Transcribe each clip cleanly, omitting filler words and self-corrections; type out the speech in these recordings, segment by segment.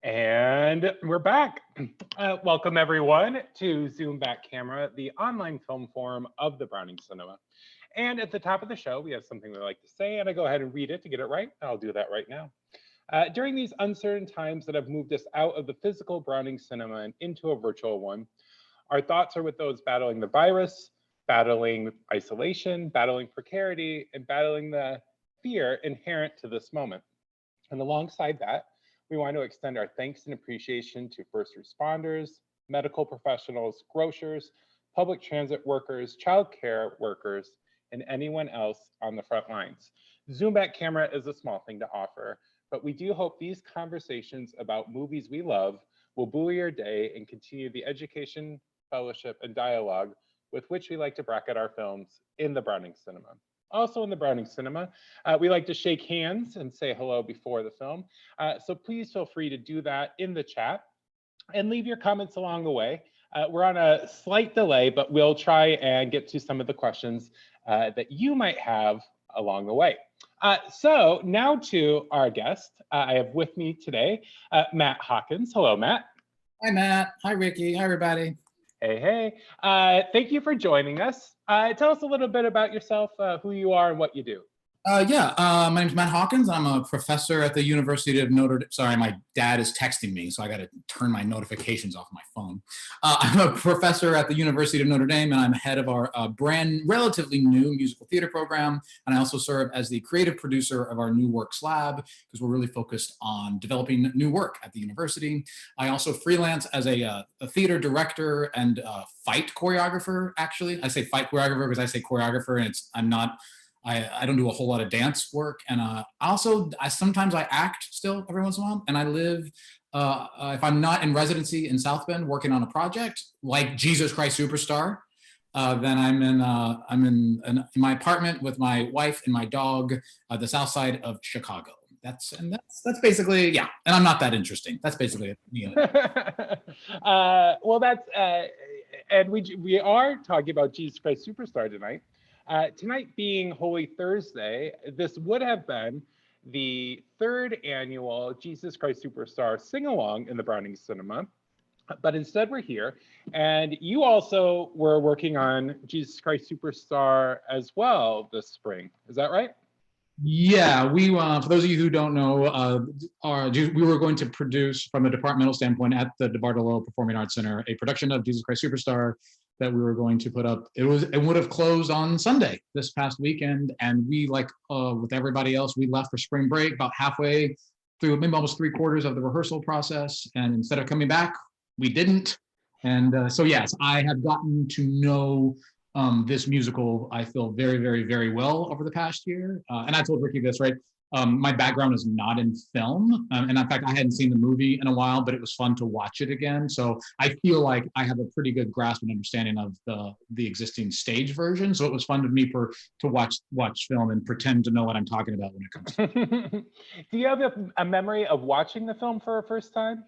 And we're back. Welcome everyone to Zoom Back Camera, the online film forum of the Browning Cinema. And at the top of the show, we have something we like to say, and I go ahead and read it to get it right. I'll do that right now. During these uncertain times that have moved us out of the physical Browning Cinema and into a virtual one, our thoughts are with those battling the virus, battling isolation, battling precarity, and battling the fear inherent to this moment. And alongside that, we want to extend our thanks and appreciation to first responders, medical professionals, grocers, public transit workers, childcare workers, and anyone else on the front lines. Zoom Back Camera is a small thing to offer, but we do hope these conversations about movies we love will buoy your day and continue the education, fellowship, and dialogue with which we like to bracket our films in the Browning Cinema. Also in the Browning Cinema, we like to shake hands and say hello before the film. So please feel free to do that in the chat and leave your comments along the way. We're on a slight delay, but we'll try and get to some of the questions that you might have along the way. So now to our guest. I have with me today, Matt Hawkins. Hello, Matt. Hi, Matt. Hi, Ricky. Hi, everybody. Hey, hey. Thank you for joining us. Tell us a little bit about yourself, who you are and what you do. My name's Matt Hawkins. I'm a professor at the University of Notre Dame. Sorry, my dad is texting me, so I got to turn my notifications off my phone. I'm a professor at the University of Notre Dame, and I'm head of our brand relatively new musical theater program. And I also serve as the creative producer of our New Works Lab, because we're really focused on developing new work at the university. I also freelance as a theater director and fight choreographer, actually. I say fight choreographer because I say choreographer, and I don't do a whole lot of dance work, and sometimes I act still every once in a while, and I live, if I'm not in residency in South Bend working on a project like Jesus Christ Superstar, then I'm in my apartment with my wife and my dog, the south side of Chicago. That's basically, yeah, and I'm not that interesting. That's basically it. Well, and we are talking about Jesus Christ Superstar tonight. Tonight being Holy Thursday, this would have been the third annual Jesus Christ Superstar sing-along in the Browning Cinema, but instead we're here, and you also were working on Jesus Christ Superstar as well this spring. Is that right? Yeah, we for those of you who don't know, we were going to produce from a departmental standpoint at the DeBartolo Performing Arts Center a production of Jesus Christ Superstar that we were going to put up. It would have closed on Sunday this past weekend, and we, like with everybody else, we left for spring break about halfway through, maybe almost 3/4 of the rehearsal process, and instead of coming back, we didn't. And so yes, I have gotten to know this musical, I feel, very, very, very well over the past year. And I told Ricky this, right? My background is not in film. And in fact, I hadn't seen the movie in a while, but it was fun to watch it again. So I feel like I have a pretty good grasp and understanding of the existing stage version. So it was fun to me to watch film and pretend to know what I'm talking about when it comes to it. Do you have a memory of watching the film for a first time?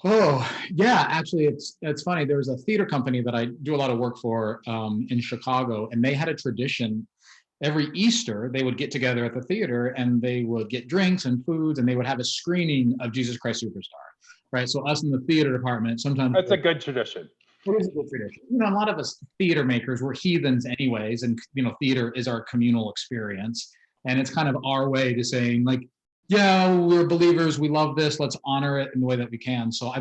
Oh, yeah, actually, it's funny. There was a theater company that I do a lot of work for in Chicago, and they had a tradition. Every Easter, they would get together at the theater and they would get drinks and foods, and they would have a screening of Jesus Christ Superstar, right? So us in the theater department, sometimes— That's a good tradition. It is a good tradition. You know, a lot of us theater makers, we're heathens anyways, and, you know, theater is our communal experience. And it's kind of our way to saying, like, yeah, we're believers, we love this, let's honor it in the way that we can. So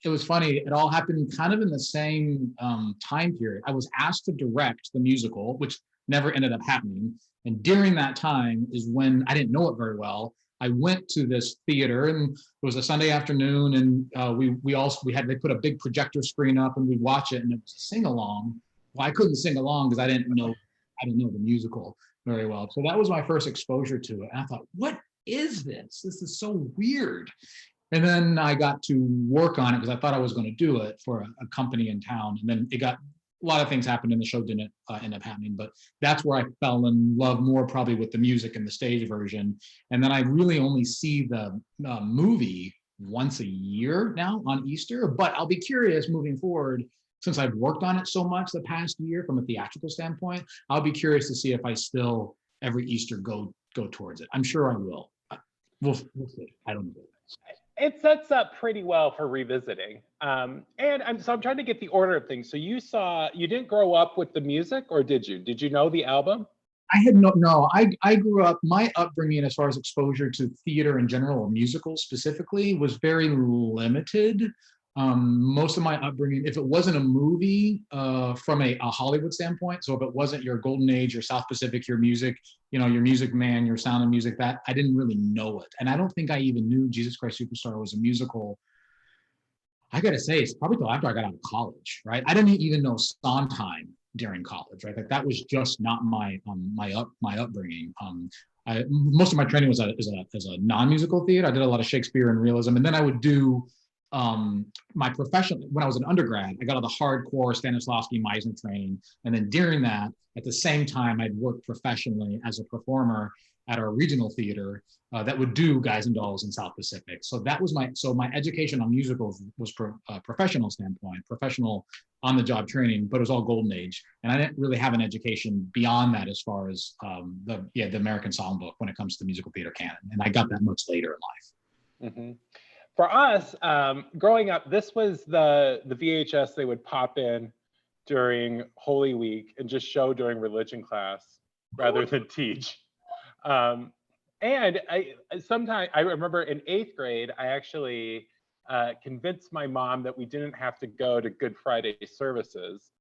it was funny, it all happened kind of in the same time period. I was asked to direct the musical, which never ended up happening. And during that time is when, I didn't know it very well, I went to this theater, and it was a Sunday afternoon, and they put a big projector screen up, and we'd watch it, and it was a sing-along. Well, I couldn't sing along because I didn't know the musical very well. So that was my first exposure to it. And I thought, what is this? This is so weird. And then I got to work on it because I thought I was going to do it for a company in town. And then a lot of things happened and the show didn't end up happening, but that's where I fell in love more probably with the music and the stage version. And then I really only see the movie once a year now on Easter, but I'll be curious moving forward, since I've worked on it so much the past year from a theatrical standpoint, I'll be curious to see if I still every Easter go towards it. I'm sure I will. We'll see. I don't know. it sets up pretty well for revisiting. And I'm trying to get the order of things. So you didn't grow up with the music, or did you? Did you know the album? I had no, I grew up, my upbringing as far as exposure to theater in general, or musicals specifically, was very limited. Most of my upbringing, if it wasn't a movie from a Hollywood standpoint, so if it wasn't your Golden Age, your South Pacific, your music, your Music Man, your Sound of Music, that I didn't really know it. And I don't think I even knew Jesus Christ Superstar was a musical. I gotta say, it's probably till after I got out of college, right? I didn't even know Sondheim during college, right? Like that was just not my upbringing. Most of my training was as a non-musical theater. I did a lot of Shakespeare and realism, and then I would do my professional. When I was an undergrad, I got all the hardcore Stanislavski Meisner training, and then during that, at the same time, I'd worked professionally as a performer at our regional theater that would do Guys and Dolls in South Pacific. So that was my education on musicals was professional standpoint, professional on the job training, but it was all Golden Age. And I didn't really have an education beyond that as far as the American Songbook when it comes to musical theater canon. And I got that much later in life. Mm-hmm. For us, growing up, this was the VHS they would pop in during Holy Week and just show during religion class rather than teach. And I remember in 8th grade, I actually convinced my mom that we didn't have to go to Good Friday services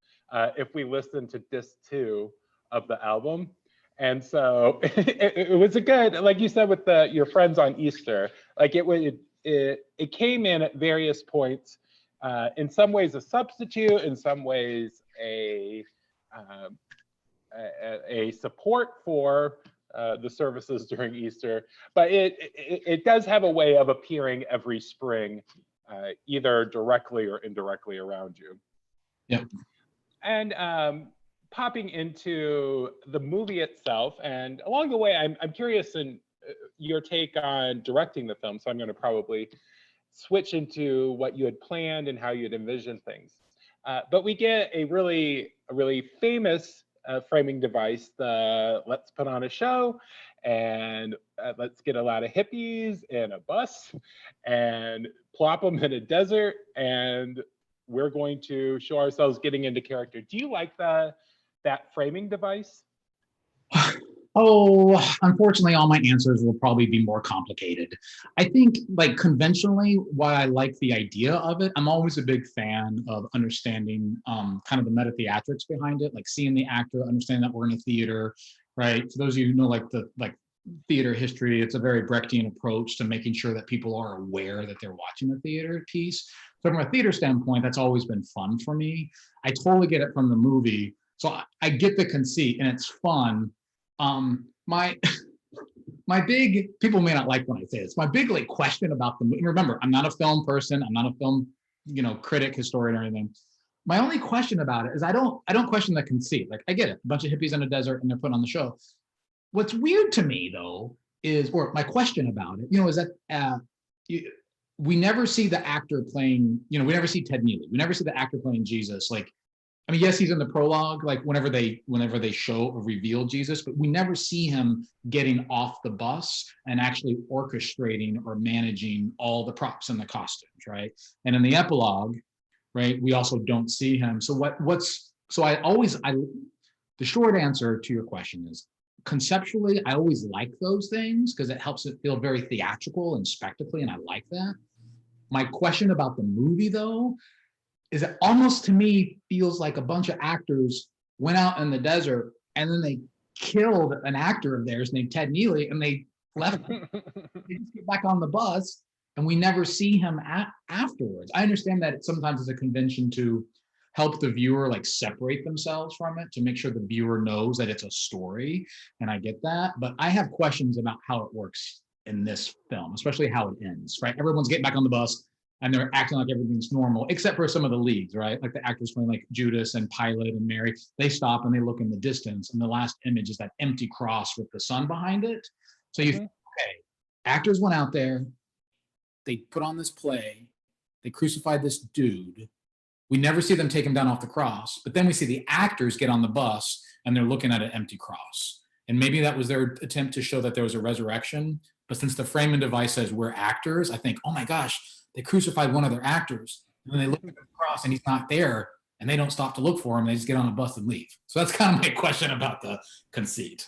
if we listened to disc 2 of the album. And so it was a good, like you said, with your friends on Easter, like it came in at various points, in some ways a substitute, in some ways a support for the services during Easter, but it does have a way of appearing every spring, either directly or indirectly around you. Yep. And popping into the movie itself, and along the way, I'm curious in your take on directing the film, so I'm going to probably switch into what you had planned and how you'd envisioned things. But we get a really famous framing device, the let's put on a show and let's get a lot of hippies in a bus and plop them in a desert and we're going to show ourselves getting into character. Do you like that framing device? Oh, unfortunately, all my answers will probably be more complicated. I think, like, conventionally, while I like the idea of it, I'm always a big fan of understanding kind of the meta theatrics behind it, like seeing the actor, understanding that we're in a theater, right? For those of you who know, like theater history, it's a very Brechtian approach to making sure that people are aware that they're watching a theater piece. So from a theater standpoint, that's always been fun for me. I totally get it from the movie. So I get the conceit and it's fun. My big, people may not like when I say this, my big like question about the movie, remember, I'm not a film person, I'm not a film, critic, historian or anything. My only question about it is I don't question the conceit. Like I get it, a bunch of hippies in a desert and they're putting on the show. What's weird to me though is, or my question about it, is that we never see the actor playing, we never see Ted Neely. We never see the actor playing Jesus. Like, I mean, yes, he's in the prologue, like whenever they show or reveal Jesus, but we never see him getting off the bus and actually orchestrating or managing all the props and the costumes, right? And in the epilogue, right, we also don't see him. So the short answer to your question is, conceptually, I always like those things because it helps it feel very theatrical and spectacly, and I like that. My question about the movie, though, is it almost to me feels like a bunch of actors went out in the desert and then they killed an actor of theirs named Ted Neely and they left him. They just get back on the bus and we never see him afterwards. I understand that sometimes it's a convention to help the viewer like separate themselves from it, to make sure the viewer knows that it's a story, and I get that, but I have questions about how it works in this film, especially how it ends, right? Everyone's getting back on the bus and they're acting like everything's normal, except for some of the leads, right? Like the actors playing like Judas and Pilate and Mary, they stop and they look in the distance, and the last image is that empty cross with the sun behind it. So you think, okay, actors went out there, they put on this play, they crucified this dude. We never see them take him down off the cross, but then we see the actors get on the bus and they're looking at an empty cross. And maybe that was their attempt to show that there was a resurrection But since the framing device says we're actors, I think, oh my gosh, they crucified one of their actors. And then they look at the cross and he's not there, and they don't stop to look for him. They just get on a bus and leave. So that's kind of my question about the conceit.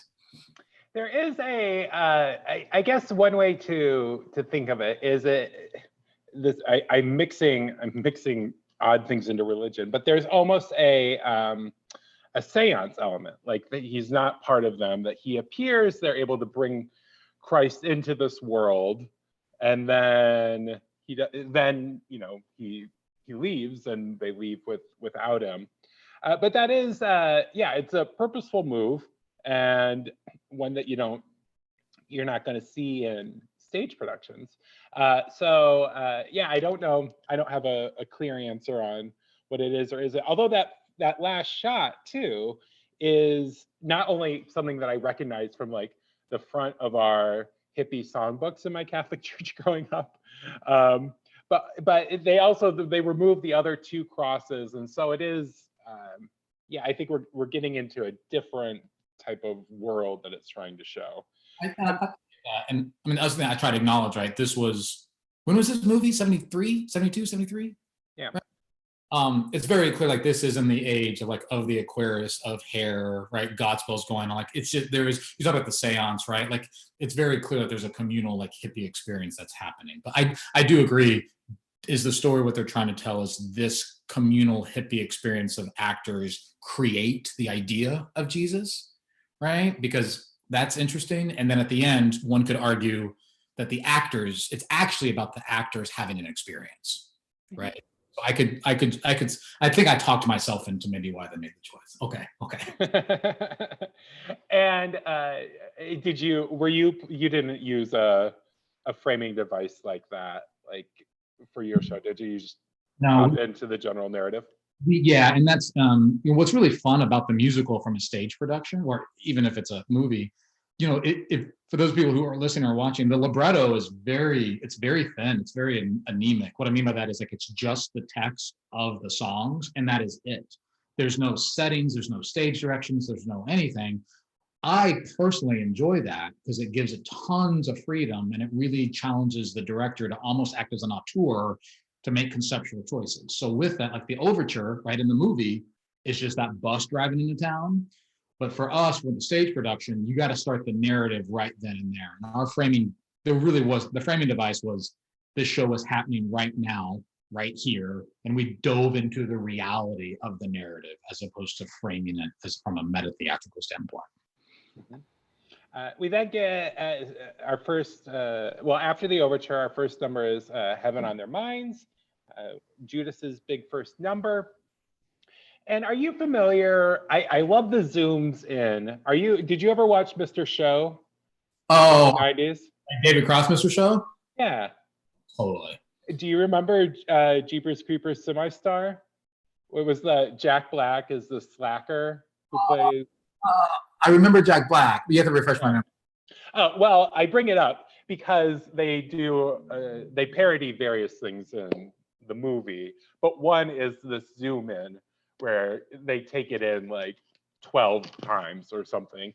There is I guess one way to think of it is I'm mixing odd things into religion, but there's almost a seance element, like that he's not part of them, that he appears, they're able to bring Christ into this world, and then he leaves and they leave without him. But that is it's a purposeful move, and one that you're not going to see in stage productions. I don't know. I don't have a clear answer on what it is or isn't. Although that last shot too is not only something that I recognize from like the front of our hippie songbooks in my Catholic church growing up, but they removed the other two crosses, and so it is. I think we're getting into a different type of world that it's trying to show. And I mean, that's the thing I try to acknowledge, right? When was this movie? 73, 72, 73? Yeah. Right? It's very clear, like, this is in the age of the Aquarius, of hair, right? Godspell's going on. Like, it's just, you talk about the seance, right? Like, it's very clear that there's a communal, like, hippie experience that's happening. But I do agree, is the story what they're trying to tell is this communal hippie experience of actors create the idea of Jesus, right? Because that's interesting. And then at the end, one could argue that it's actually about the actors having an experience, right? So I think I talked myself into maybe why they made the choice. Okay. And you didn't use a framing device like that, like for your show? Did you just hop into the general narrative? Yeah, and that's what's really fun about the musical from a stage production, or even if it's a movie, if for those people who are listening or watching, the libretto is very thin, it's very anemic. What I mean by that is, like, it's just the text of the songs, and that is it. There's no settings, there's no stage directions, there's no anything. I personally enjoy that because it gives it tons of freedom, and it really challenges the director to almost act as an auteur to make conceptual choices. So with that, like the overture, right, in the movie, is just that bus driving into town. But for us, with the stage production, you got to start the narrative right then and there. And our framing, the framing device was, this show was happening right now, right here, and we dove into the reality of the narrative as opposed to framing it as from a meta theatrical standpoint. We then get our first, after the overture, our first number is Heaven on Their Minds, Judas's big first number. And are you familiar? I love the zooms in. Did you ever watch Mr. Show? Oh, 90s? David Cross, Mr. Show? Yeah. Totally. Do you remember Jeepers Creepers Semi-Star? What was that? Jack Black is the slacker who plays. I remember Jack Black. You have to refresh my memory. Oh, well, I bring it up because they parody various things in the movie, but one is this zoom in where they take it in like 12 times or something.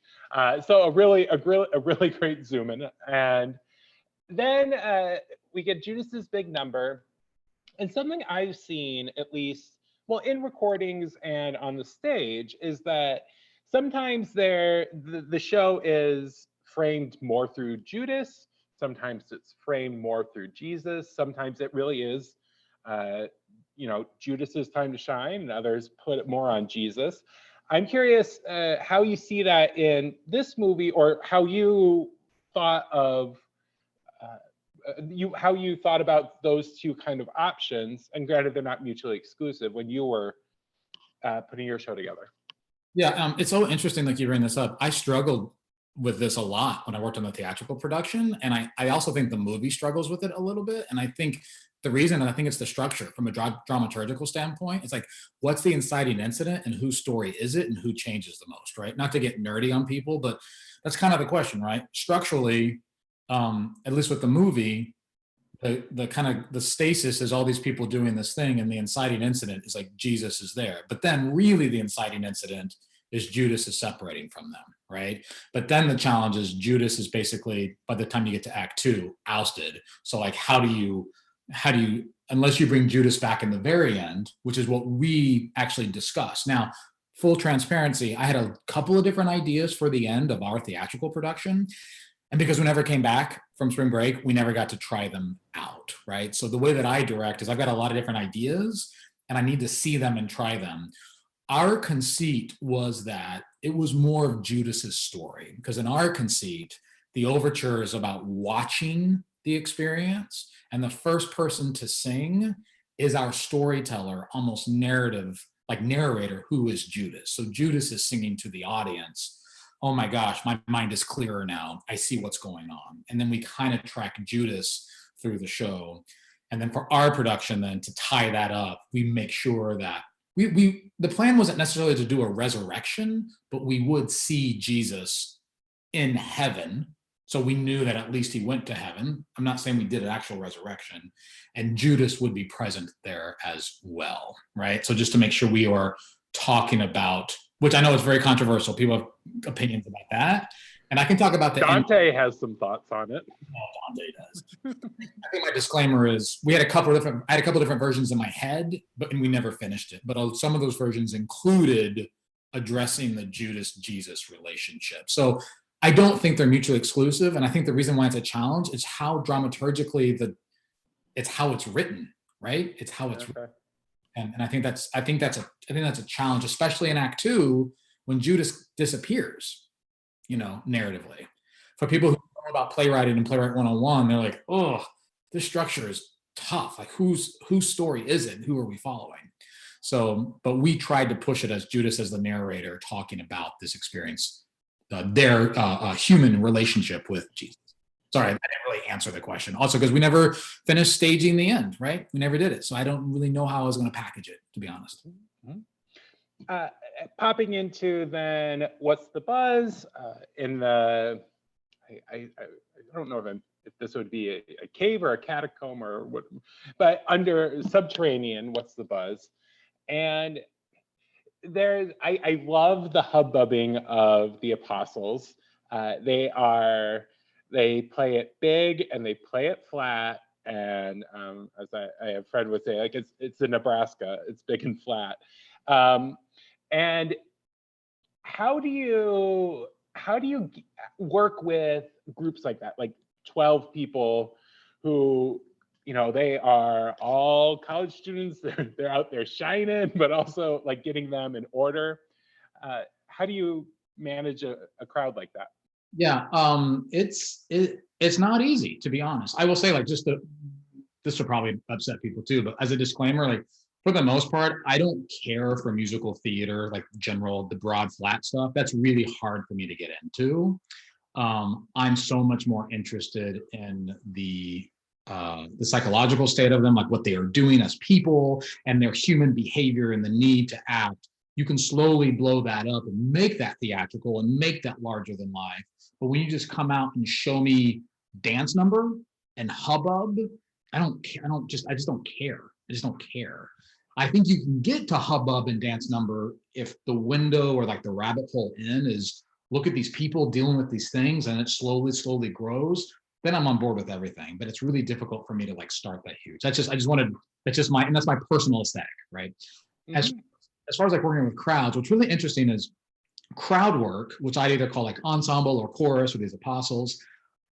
So a really great zoom in. And then we get Judas's big number. And something I've seen, at least, well, in recordings and on the stage, is that sometimes the show is framed more through Judas. Sometimes it's framed more through Jesus. Sometimes it really is, Judas's time to shine, and others put it more on Jesus. I'm curious how you see that in this movie, or how you thought of how you thought about those two kind of options. And granted, they're not mutually exclusive when you were putting your show together. Yeah, it's so interesting, like you bring this up. I struggled with this a lot when I worked on the theatrical production, and I also think the movie struggles with it a little bit. And I think the reason, and I think it's the structure from a dramaturgical standpoint, it's like, what's the inciting incident and whose story is it and who changes the most, right? Not to get nerdy on people, but that's kind of the question, right? Structurally, at least with the movie, the kind of the stasis is all these people doing this thing, and the inciting incident is like Jesus is there. But then really the inciting incident is Judas is separating from them, right? But then the challenge is Judas is basically, by the time you get to Act 2, ousted. So like, how do you, unless you bring Judas back in the very end, which is what we actually discussed. Now, full transparency, I had a couple of different ideas for the end of our theatrical production. And because we never came back from spring break, we never got to try them out, right? So the way that I direct is I've got a lot of different ideas and I need to see them and try them. Our conceit was that it was more of Judas's story, because in our conceit, the overture is about watching the experience, and the first person to sing is our storyteller, almost narrative, like narrator, who is Judas. So Judas is singing to the audience, oh my gosh, my mind is clearer now. I see what's going on. And then we kind of track Judas through the show. And then for our production, then to tie that up, we make sure that the plan wasn't necessarily to do a resurrection, but we would see Jesus in heaven. So we knew that at least he went to heaven. I'm not saying we did an actual resurrection, and Judas would be present there as well, right? So just to make sure we are talking about, which I know is very controversial. People have opinions about that. And I can talk about the Dante has some thoughts on it. Oh, Dante does. I think my disclaimer is I had a couple of different versions in my head, but we never finished it. But some of those versions included addressing the Judas-Jesus relationship. So I don't think they're mutually exclusive. And I think the reason why it's a challenge is how dramaturgically it's how it's written, right? It's how it's written. And I think that's a challenge, especially in Act 2 when Judas disappears, narratively. For people who know about playwriting and playwright 101, they're like, oh, this structure is tough. Like whose story is it? Who are we following? So, but we tried to push it as Judas as the narrator talking about this experience, their human relationship with Jesus. Sorry, I didn't really answer the question. Also, because we never finished staging the end, right? We never did it. So I don't really know how I was going to package it, to be honest. Popping into then what's the buzz in the, I don't know if this would be a cave or a catacomb or what, but under subterranean, what's the buzz? And I love the hubbubbing of the apostles. They play it big and they play it flat. And as I have a friend would say, like it's in Nebraska, it's big and flat. And how do you work with groups like that, like 12 people who, they are all college students, they're out there shining, but also like getting them in order. How do you manage a crowd like that? Yeah, it's not easy, to be honest. I will say, like, this will probably upset people too, but as a disclaimer, like for the most part, I don't care for musical theater, like the broad flat stuff. That's really hard for me to get into. I'm so much more interested in the psychological state of them, like what they are doing as people and their human behavior and the need to act. You can slowly blow that up and make that theatrical and make that larger than life. But when you just come out and show me dance number and hubbub, I just don't care. I think you can get to hubbub and dance number if the window or like the rabbit hole in is look at these people dealing with these things and it slowly grows. Then I'm on board with everything. But it's really difficult for me to like start that huge. That's my personal aesthetic, right? Mm-hmm. As far as like working with crowds, what's really interesting is crowd work, which I either call like ensemble or chorus or these apostles.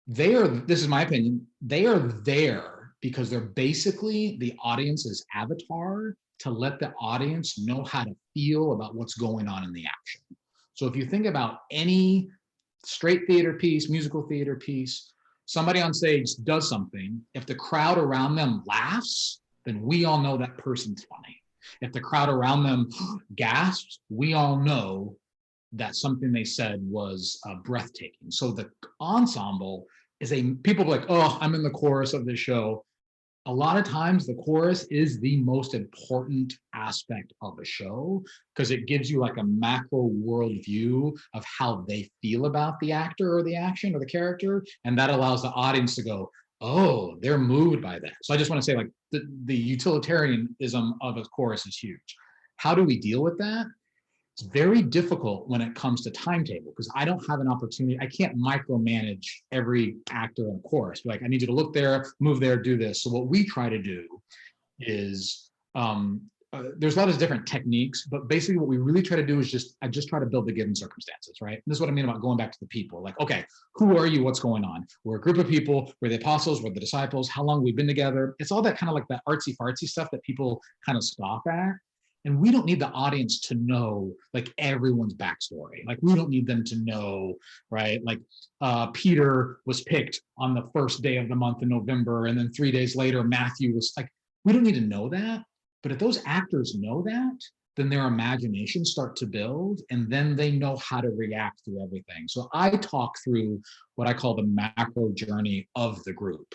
This is my opinion, they are there because they're basically the audience's avatar to let the audience know how to feel about what's going on in the action. So if you think about any straight theater piece, musical theater piece, somebody on stage does something. If the crowd around them laughs, then we all know that person's funny. If the crowd around them gasps, we all know that something they said was breathtaking. So the ensemble is people are like, oh, I'm in the chorus of the show. A lot of times the chorus is the most important aspect of a show because it gives you like a macro worldview of how they feel about the actor or the action or the character. And that allows the audience to go, oh, they're moved by that. So I just want to say like the utilitarianism of a chorus is huge. How do we deal with that? It's very difficult when it comes to timetable because I don't have an opportunity. I can't micromanage every actor in chorus. Like, I need you to look there, move there, do this. So what we try to do is there's a lot of different techniques, but basically what we really try to do is I just try to build the given circumstances, right? And this is what I mean about going back to the people. Like, okay, who are you? What's going on? We're a group of people. We're the apostles. We're the disciples. How long we've been together? It's all that kind of like that artsy fartsy stuff that people kind of scoff at. And we don't need the audience to know like everyone's backstory. Like, we don't need them to know, right? Like Peter was picked on the first day of the month in November, and then 3 days later, Matthew was like, we don't need to know that. But if those actors know that, then their imaginations start to build, and then they know how to react through everything. So I talk through what I call the macro journey of the group.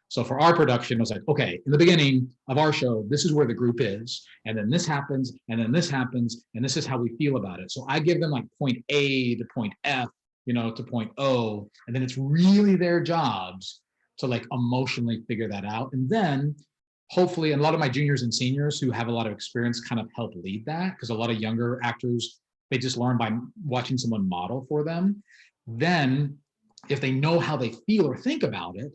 So for our production, it was like, okay, in the beginning of our show, this is where the group is, and then this happens, and then this happens, and this is how we feel about it. So I give them like point A to point F, to point O, and then it's really their jobs to like emotionally figure that out. And then hopefully, and a lot of my juniors and seniors who have a lot of experience kind of help lead that, because a lot of younger actors, they just learn by watching someone model for them. Then if they know how they feel or think about it,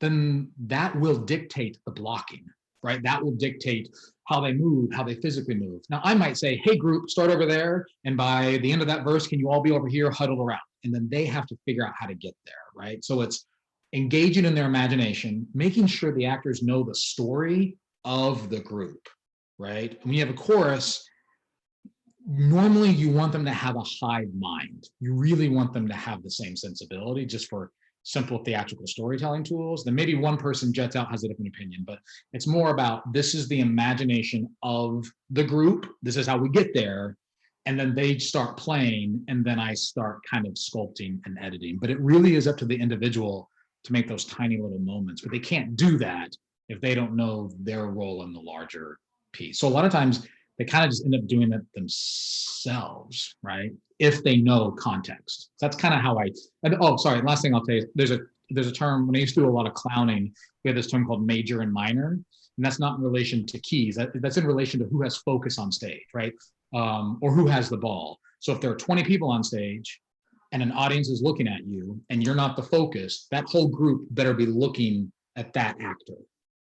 then that will dictate the blocking, right? That will dictate how they move, how they physically move. Now, I might say, hey, group, start over there. And by the end of that verse, can you all be over here huddled around? And then they have to figure out how to get there, right? So it's engaging in their imagination, making sure the actors know the story of the group, right? When you have a chorus, normally you want them to have a hive mind. You really want them to have the same sensibility, just for simple theatrical storytelling tools. Then maybe one person jets out, has a different opinion, but it's more about, this is the imagination of the group. This is how we get there. And then they start playing, and then I start kind of sculpting and editing. But it really is up to the individual to make those tiny little moments, but they can't do that if they don't know their role in the larger piece. So a lot of times they kind of just end up doing it themselves, right? If they know context. So that's kind of how last thing I'll tell you, there's a term, when I used to do a lot of clowning, we had this term called major and minor, and that's not in relation to keys. That's in relation to who has focus on stage, right? Or who has the ball. So if there are 20 people on stage, and an audience is looking at you and you're not the focus, that whole group better be looking at that actor,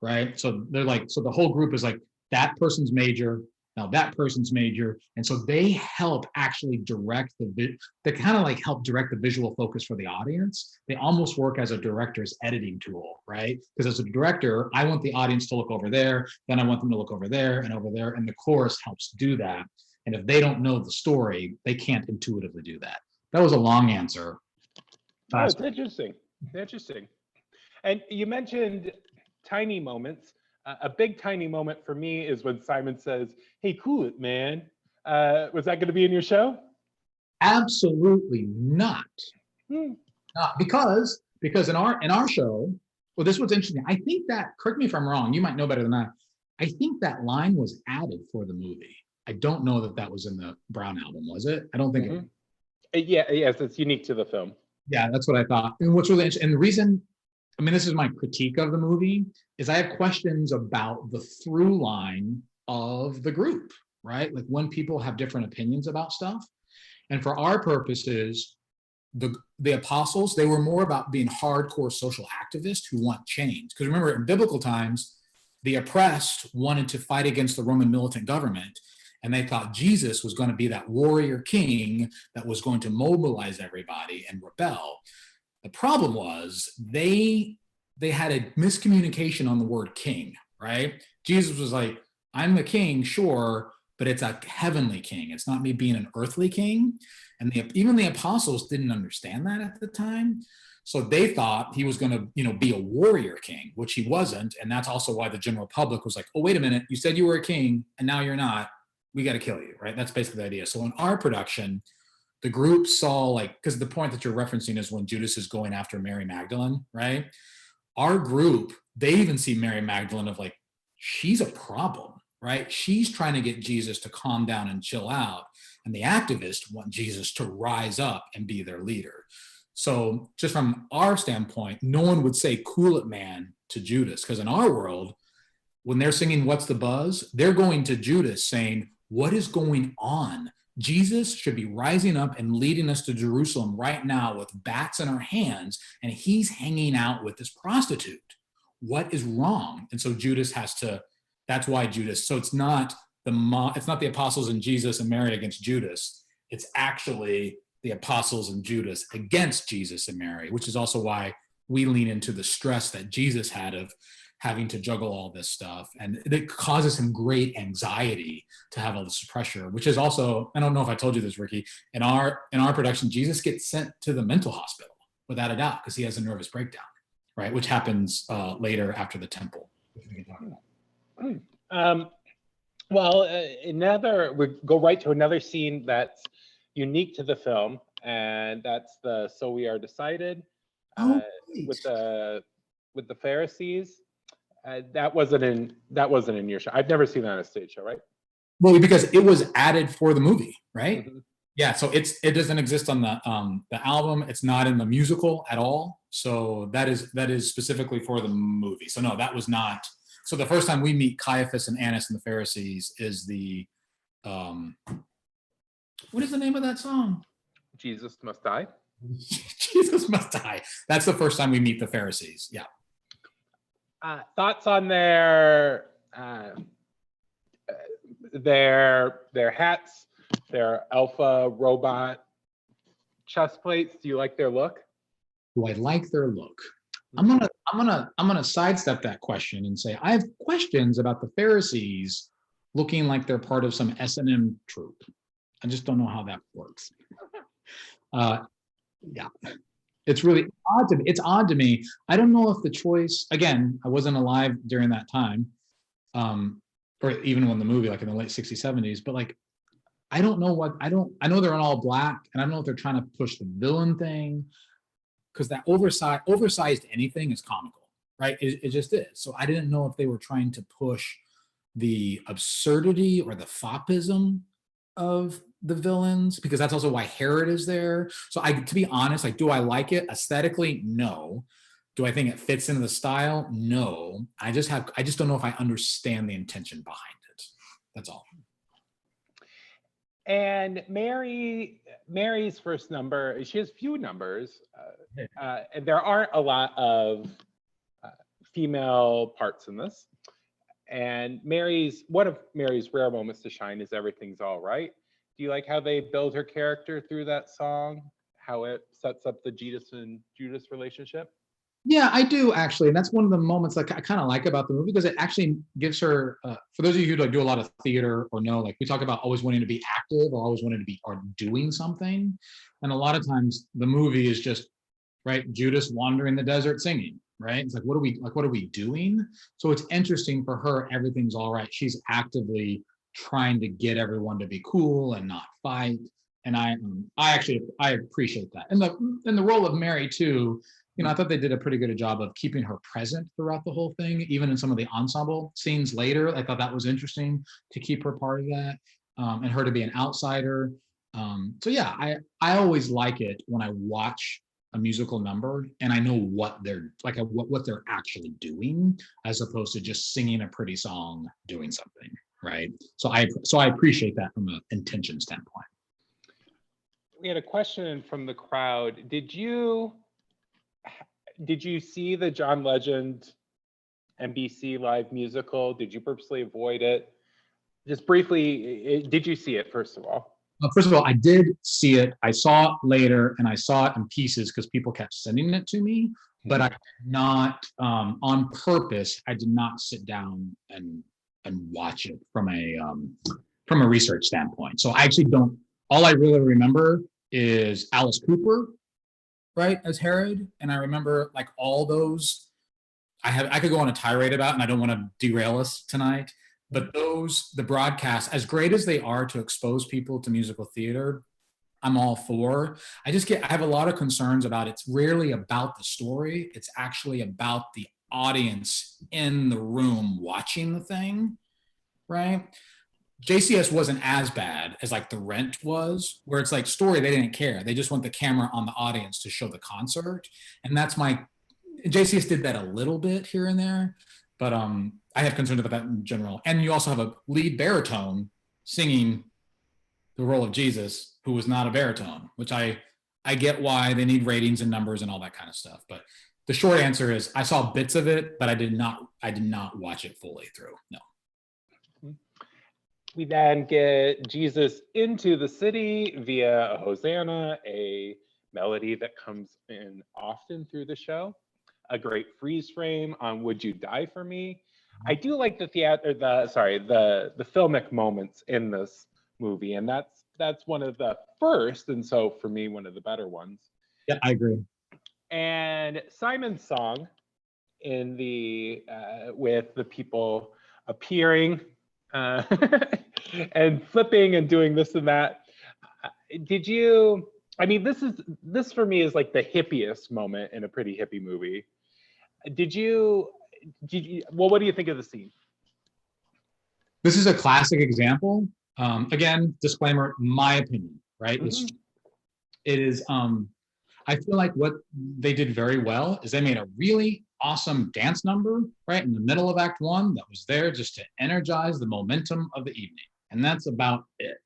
right? So they're like, so the whole group is like, that person's major, now that person's major. And so they help actually direct they kind of like help direct the visual focus for the audience. They almost work as a director's editing tool, right? Because as a director, I want the audience to look over there, then I want them to look over there and over there, and the chorus helps do that. And if they don't know the story, they can't intuitively do that. That was a long answer. Oh, it's interesting. Interesting. And you mentioned tiny moments. A big tiny moment for me is when Simon says, hey, cool it, man. Was that going to be in your show? Absolutely not. Not because in our show, well, this was interesting. I think that, correct me if I'm wrong, you might know better than I think that line was added for the movie. I don't know that was in the Brown album, was it? I don't think Yes, it's unique to the film. Yeah, that's what I thought. And what's really interesting, and the reason, I mean, this is my critique of the movie, is I have questions about the through line of the group, right? Like when people have different opinions about stuff. And for our purposes, the apostles, they were more about being hardcore social activists who want change. Because remember, in biblical times, the oppressed wanted to fight against the Roman militant government. And they thought Jesus was going to be that warrior king that was going to mobilize everybody and rebel. The problem was they had a miscommunication on the word king, right? Jesus was like, I'm the king, sure, but it's a heavenly king. It's not me being an earthly king. And even the apostles didn't understand that at the time. So they thought he was going to, be a warrior king, which he wasn't. And that's also why the general public was like, oh, wait a minute, you said you were a king and now you're not. We got to kill you, right? That's basically the idea. So in our production, the group saw because the point that you're referencing is when Judas is going after Mary Magdalene, right? Our group, they even see Mary Magdalene of like, she's a problem, right? She's trying to get Jesus to calm down and chill out. And the activists want Jesus to rise up and be their leader. So just from our standpoint, no one would say, cool it, man, to Judas. Because in our world, when they're singing What's the Buzz, they're going to Judas saying, what is going on? Jesus should be rising up and leading us to Jerusalem right now with bats in our hands, and he's hanging out with this prostitute. What is wrong? And so Judas has to, that's why Judas, so it's not the apostles and Jesus and Mary against Judas. It's actually the apostles and Judas against Jesus and Mary, which is also why we lean into the stress that Jesus had of having to juggle all this stuff. And it causes him great anxiety to have all this pressure, which is also, I don't know if I told you this, Ricky, in our production, Jesus gets sent to the mental hospital without a doubt because he has a nervous breakdown, right? Which happens later after the temple. Which we can talk about. We go right to another scene that's unique to the film, and that's the "So We Are Decided" with the Pharisees. That wasn't in your show. I've never seen that on a stage show, right? Well, because it was added for the movie, right? Mm-hmm. Yeah, so it doesn't exist on the album. It's not in the musical at all. So that is specifically for the movie. So no, that was not. So the first time we meet Caiaphas and Annas and the Pharisees is the what is the name of that song? Jesus Must Die. Jesus Must Die. That's the first time we meet the Pharisees. Yeah. Thoughts on their hats, their alpha robot chest plates? Do you like their look? Do I like their look? I'm gonna sidestep that question and say I have questions about the Pharisees looking like they're part of some S&M troupe. I just don't know how that works. Yeah. It's really odd to me. It's odd to me. I don't know if the choice, again, I wasn't alive during that time, or even when the movie, like in the late 60s, 70s, but like, I don't know I know they're all black, and I don't know if they're trying to push the villain thing, because that oversized anything is comical, right? It just is. So I didn't know if they were trying to push the absurdity or the fopism of the villains, because that's also why Herod is there. So to be honest, like, do I like it aesthetically? No. Do I think it fits into the style? No. I just don't know if I understand the intention behind it. That's all. And Mary's first number, she has few numbers, and there aren't a lot of female parts in this. And one of Mary's rare moments to shine is "Everything's All Right." Do you like how they build her character through that song? How it sets up the Jesus and Judas relationship? Yeah, I do actually, and that's one of the moments like I kind of like about the movie, because it actually gives her. For those of you who like do a lot of theater or know, like we talk about always wanting to be active or always wanting to be or doing something, and a lot of times the movie is just right Judas wandering the desert singing. Right? It's like what are we doing? So it's interesting for her. Everything's all right. She's actively trying to get everyone to be cool and not fight. And I appreciate that. And the role of Mary too, you know, I thought they did a pretty good job of keeping her present throughout the whole thing, even in some of the ensemble scenes later. I thought that was interesting to keep her part of that, and her to be an outsider. So yeah, I always like it when I watch a musical number and I know what they're like, what they're actually doing, as opposed to just singing a pretty song, doing something. Right. So I appreciate that from an intention standpoint. We had a question from the crowd. Did you see the John Legend NBC live musical? Did you purposely avoid it? Just briefly, did you see it, first of all? First of all, I did see it. I saw it later, and I saw it in pieces because people kept sending it to me, but I did not, on purpose, I did not sit down and watch it from a research standpoint. So I actually don't. All I really remember is Alice Cooper, right, as Herod, and I remember like all those. I could go on a tirade about, and I don't want to derail us tonight. But the broadcasts, as great as they are to expose people to musical theater, I'm all for. I have a lot of concerns about it's rarely about the story. It's actually about the audience in the room watching the thing, right? JCS wasn't as bad as like The Rent was, where it's like story, they didn't care. They just want the camera on the audience to show the concert. And JCS did that a little bit here and there, but I have concerns about that in general. And you also have a lead baritone singing the role of Jesus, who was not a baritone, which I get why they need ratings and numbers and all that kind of stuff. But the short answer is I saw bits of it, but I did not watch it fully through. No. We then get Jesus into the city via a Hosanna, a melody that comes in often through the show, a great freeze frame on "Would You Die for Me." I do like the filmic moments in this movie, and that's one of the first, and so for me, one of the better ones. Yeah, I agree. And Simon's song in the with the people appearing and flipping and doing this and that. Did you? I mean, this for me is like the hippiest moment in a pretty hippie movie. Did you? Well, what do you think of the scene? This is a classic example. Again, disclaimer, my opinion, right? Mm-hmm. It is. I feel like what they did very well is they made a really awesome dance number right in the middle of Act 1 that was there just to energize the momentum of the evening. And that's about it.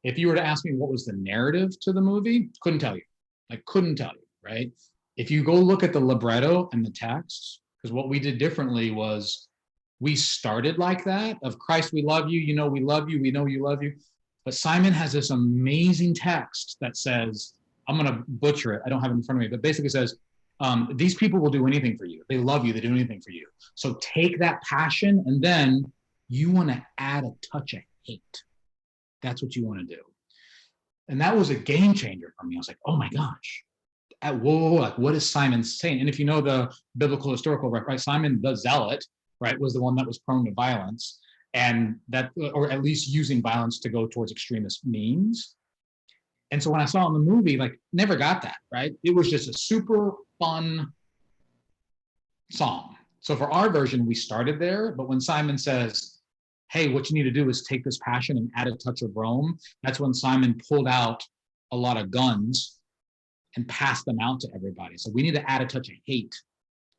If you were to ask me what was the narrative to the movie, couldn't tell you. I couldn't tell you, right? If you go look at the libretto and the text, because what we did differently was we started like that of Christ, we love you, you know we love you, we know you love you. But Simon has this amazing text that says, I'm going to butcher it. I don't have it in front of me, but basically says, these people will do anything for you. They love you. They do anything for you. So take that passion and then you want to add a touch of hate. That's what you want to do. And that was a game changer for me. I was like, oh my gosh, whoa, what is Simon saying? And if you know the biblical historical record, right, Simon the Zealot, right, was the one that was prone to violence, and that, or at least using violence to go towards extremist means. And so when I saw in the movie, like, never got that, right? It was just a super fun song. So for our version, we started there, but when Simon says, hey, what you need to do is take this passion and add a touch of Rome, that's when Simon pulled out a lot of guns and passed them out to everybody. So we need to add a touch of hate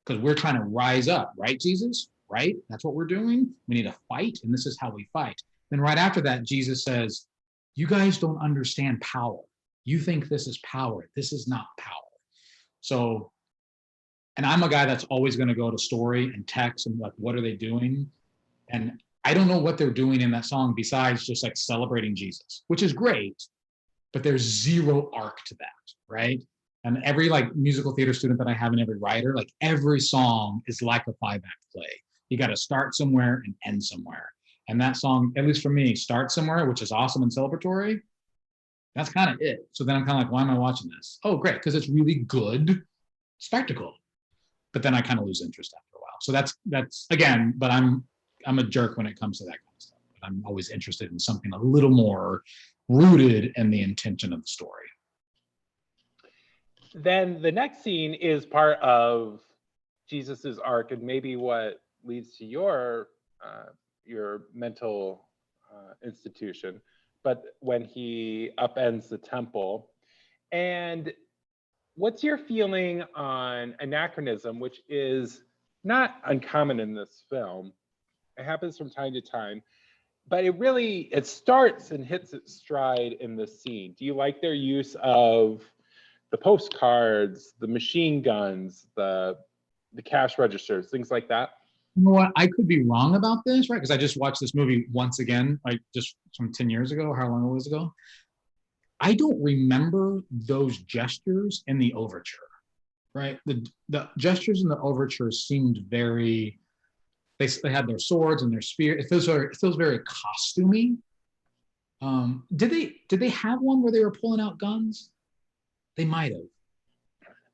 because we're trying to rise up, right, Jesus? Right? That's what we're doing. We need to fight, and this is how we fight. Then right after that, Jesus says, you guys don't understand power. You think this is power. This is not power. So, and I'm a guy that's always going to go to story and text and like, what are they doing? And I don't know what they're doing in that song besides just like celebrating Jesus, which is great, but there's zero arc to that, right? And every like musical theater student that I have and every writer, like every song is like a 5-act play. You got to start somewhere and end somewhere. And that song, at least for me, starts somewhere, which is awesome and celebratory. That's kind of it. So then I'm kind of like, why am I watching this? Oh, great, because it's really good spectacle. But then I kind of lose interest after a while. So that's again, but I'm a jerk when it comes to that kind of stuff. But I'm always interested in something a little more rooted in the intention of the story. Then the next scene is part of Jesus's arc and maybe what leads to your mental institution, but when he upends the temple. And what's your feeling on anachronism, which is not uncommon in this film? It happens from time to time, but it starts and hits its stride in this scene. Do you like their use of the postcards, the machine guns, the cash registers, things like that? You know what? I could be wrong about this, right? Because I just watched this movie once again, like just from 10 years ago, or how long it was ago. I don't remember those gestures in the overture, right? The gestures in the overture seemed very, they had their swords and their spear. It feels very costumey. Did they have one where they were pulling out guns? They might have.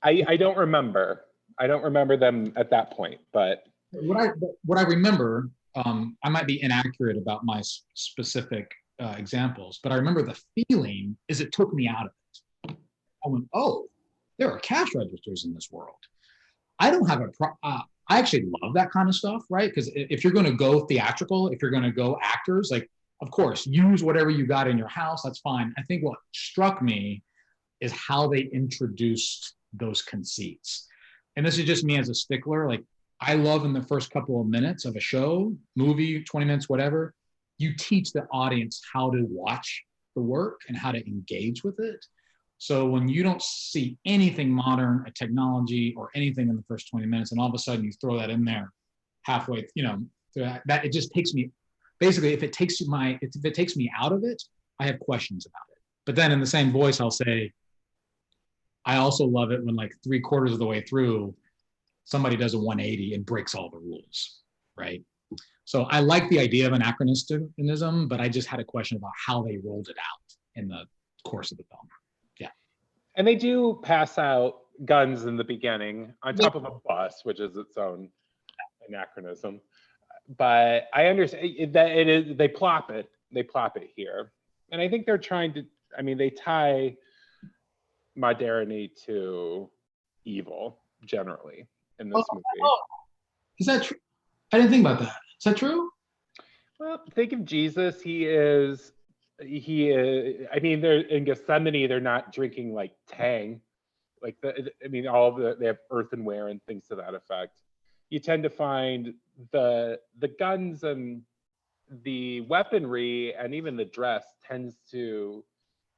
I don't remember. I don't remember them at that point, but what I remember, I might be inaccurate about my specific examples, but I remember the feeling is it took me out of it. I went, oh, there are cash registers in this world. I don't have I actually love that kind of stuff, right? Because if you're going to go theatrical, if you're going to go actors, like, of course, use whatever you got in your house. That's fine. I think what struck me is how they introduced those conceits. And this is just me as a stickler. Like, I love in the first couple of minutes of a show, movie, 20 minutes, whatever, you teach the audience how to watch the work and how to engage with it. So when you don't see anything modern, a technology or anything in the first 20 minutes, and all of a sudden you throw that in there halfway, that it just takes me, basically, if it takes me out of it, I have questions about it. But then in the same voice, I'll say, I also love it when like 3/4 of the way through, somebody does a 180 and breaks all the rules, right? So I like the idea of anachronism, but I just had a question about how they rolled it out in the course of the film. Yeah. And they do pass out guns in the beginning on top of a bus, which is its own anachronism. But I understand that it is, they plop it here. And I think they're trying to, they tie modernity to evil generally in this movie. Is that true? I didn't think about that. Is that true? Well, think of Jesus. He is, they're in Gethsemane, they're not drinking like Tang. Like, they have earthenware and things to that effect. You tend to find the guns and the weaponry and even the dress tends to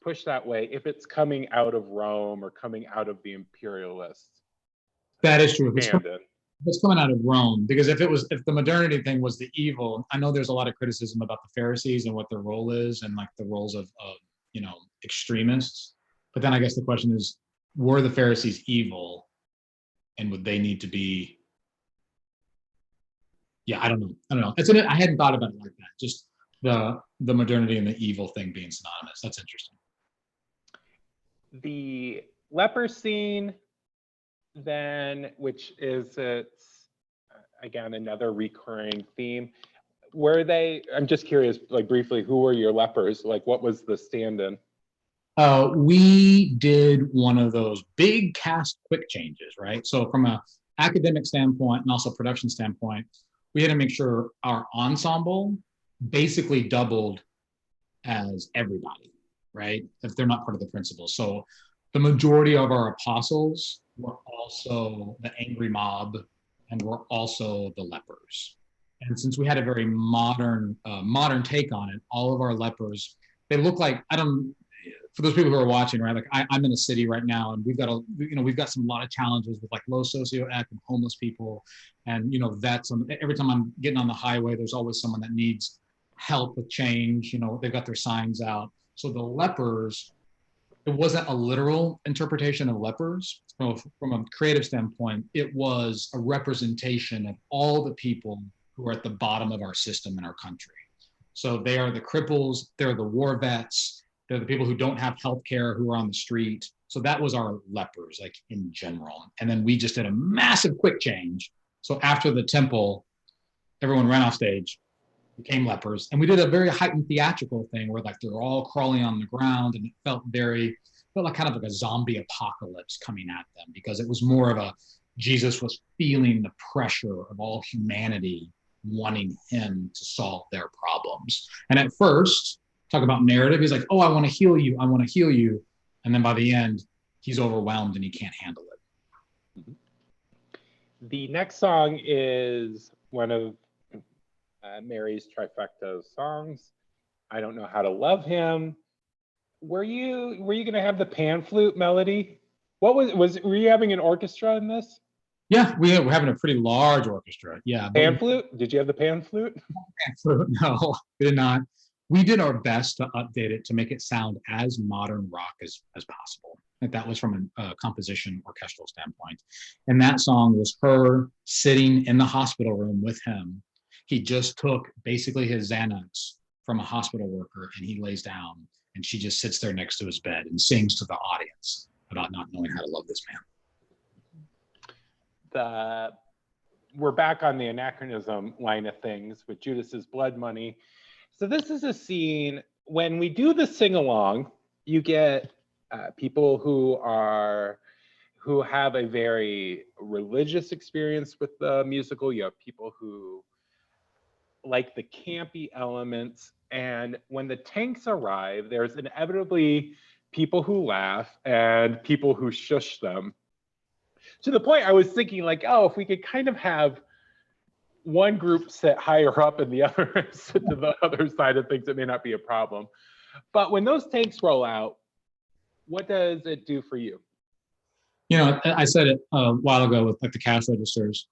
push that way if it's coming out of Rome or coming out of the imperialist. That is true. It's coming out of Rome, because if the modernity thing was the evil, I know there's a lot of criticism about the Pharisees and what their role is and like the roles of extremists. But then I guess the question is, were the Pharisees evil, and would they need to be? Yeah, I don't know. I hadn't thought about it like that. Just the modernity and the evil thing being synonymous. That's interesting. The leper scene, then, which is again another recurring theme. I'm just curious, like briefly, who were your lepers? Like, what was the stand-in? We did one of those big cast quick changes, right? So from an academic standpoint and also production standpoint, we had to make sure our ensemble basically doubled as everybody, right? If they're not part of the principals. So the majority of our apostles were also the angry mob and were also the lepers. And since we had a very modern take on it, all of our lepers, they look like, for those people who are watching, right? Like I'm in a city right now, and we've got a lot of challenges with like low socioeconomic and homeless people, and vets. Every time I'm getting on the highway, there's always someone that needs help with change. They've got their signs out. So the lepers, it wasn't a literal interpretation of lepers. So from a creative standpoint, it was a representation of all the people who are at the bottom of our system in our country. So they are the cripples, they're the war vets, they're the people who don't have health care, who are on the street. So that was our lepers, like in general. And then we just did a massive quick change. So after the temple, everyone ran off stage, became lepers. And we did a very heightened theatrical thing where like they were all crawling on the ground, and it felt like kind of like a zombie apocalypse coming at them, because it was more of Jesus was feeling the pressure of all humanity wanting him to solve their problems. And at first, talk about narrative, he's like, oh, I want to heal you. I want to heal you. And then by the end, he's overwhelmed and he can't handle it. The next song is one of Mary's trifecta songs. I Don't Know How to Love Him. Were you going to have the pan flute melody? Were you having an orchestra in this? Yeah, we're having a pretty large orchestra. Yeah. Pan flute? Did you have the pan flute? Pan flute? No, we did not. We did our best to update it to make it sound as modern rock as possible. Like that was from a composition orchestral standpoint. And that song was her sitting in the hospital room with him. He just took basically his Xanax from a hospital worker, and he lays down, and she just sits there next to his bed and sings to the audience about not knowing how to love this man. We're back on the anachronism line of things with Judas's blood money. So this is a scene when we do the sing along. You get people who have a very religious experience with the musical. You have people who like the campy elements, and when the tanks arrive, there's inevitably people who laugh and people who shush them. To the point I was thinking like, oh, if we could kind of have one group sit higher up and the other sit to the other side of things, it may not be a problem. But when those tanks roll out, what does it do for you? You know, I said it a while ago with like the cash registers.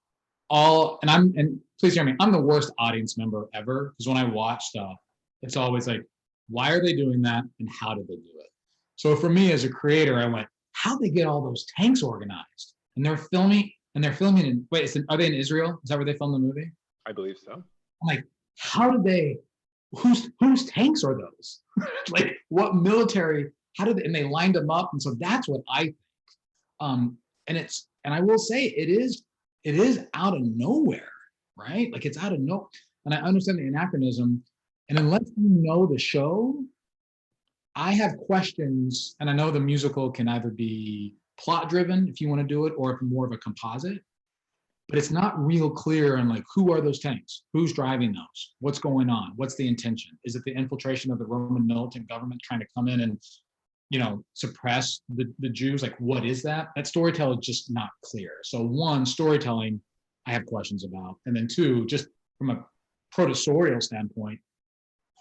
And please hear me, I'm the worst audience member ever, because when I watch stuff, it's always like, why are they doing that and how did they do it? So for me as a creator, I went, how they get all those tanks organized? And they're filming in, are they in Israel? Is that where they filmed the movie? I believe so. I'm like, how did they, whose tanks are those? Like what military, how did they, and they lined them up. And so that's what I think. And I will say it is out of nowhere, right? Like it's out of no, and I understand the anachronism. And unless you know the show, I have questions, and I know the musical can either be plot driven if you want to do it, or if more of a composite, but it's not real clear on like, who are those tanks? Who's driving those? What's going on? What's the intention? Is it the infiltration of the Roman militant government trying to come in and, suppress the Jews? Like, what is that? That storytelling is just not clear. So one, storytelling, I have questions about. And then two, just from a protosorial standpoint,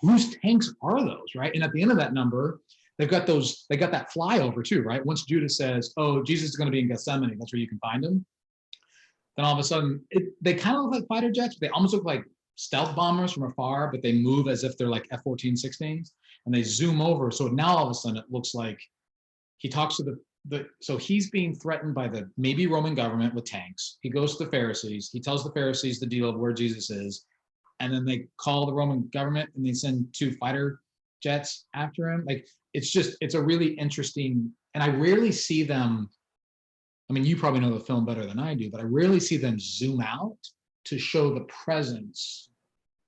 whose tanks are those, right? And at the end of that number, they got that flyover too, right? Once Judas says, oh, Jesus is going to be in Gethsemane, that's where you can find him. Then all of a sudden, they kind of look like fighter jets. They almost look like stealth bombers from afar, but they move as if they're like F-14-16s, and they zoom over. So now all of a sudden it looks like he talks to so he's being threatened by the maybe Roman government with tanks. He goes to the Pharisees. He tells the Pharisees the deal of where Jesus is. And then they call the Roman government and they send 2 fighter jets after him. Like, it's a really interesting, and I rarely see them. I mean, you probably know the film better than I do, but I rarely see them zoom out to show the presence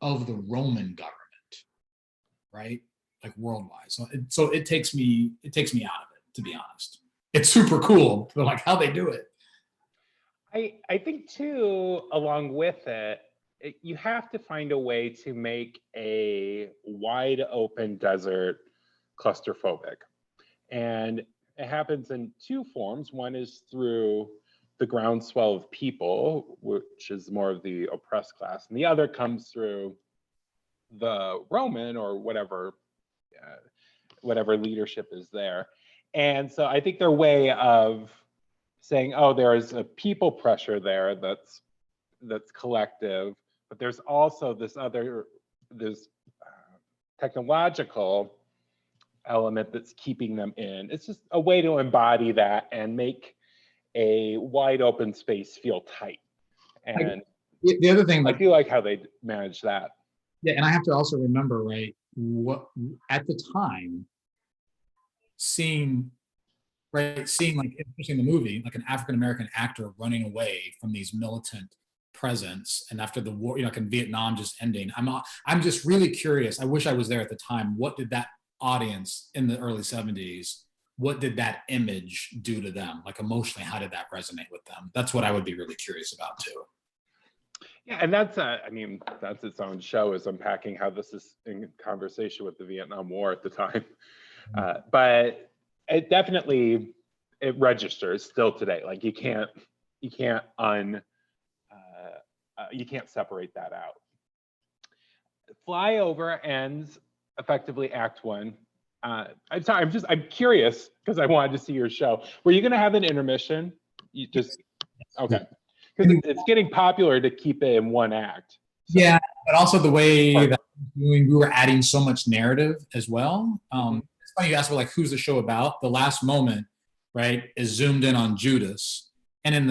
of the Roman government, right? Like worldwide. So it takes me out of it, to be honest. It's super cool, but like how they do it. I think too, along with it, you have to find a way to make a wide open desert claustrophobic. And it happens in 2 forms. One is through the groundswell of people, which is more of the oppressed class. And the other comes through the Roman or whatever leadership is there. And so I think their way of saying, oh, there is a people pressure there that's collective, but there's also this technological element that's keeping them in. It's just a way to embody that and make a wide open space feel tight. And the other thing, I feel like how they manage that. Yeah, and I have to also remember, right, what at the time, seeing like, especially in the movie, like an African American actor running away from these militant presence, and after the war, like in Vietnam just ending, I'm just really curious. I wish I was there at the time. What did that audience in the early 70s? What did that image do to them? Like emotionally, how did that resonate with them? That's what I would be really curious about too. Yeah, and that's its own show, is unpacking how this is in conversation with the Vietnam War at the time. But it definitely, it registers still today. Like you can't separate that out. Flyover ends effectively Act 1. I'm sorry, I'm curious because I wanted to see your show. Were you going to have an intermission? Okay. Because it's getting popular to keep it in one act. So. Yeah, but also the way that we were adding so much narrative as well. It's funny you asked, like, who's the show about? The last moment, right, is zoomed in on Judas, and in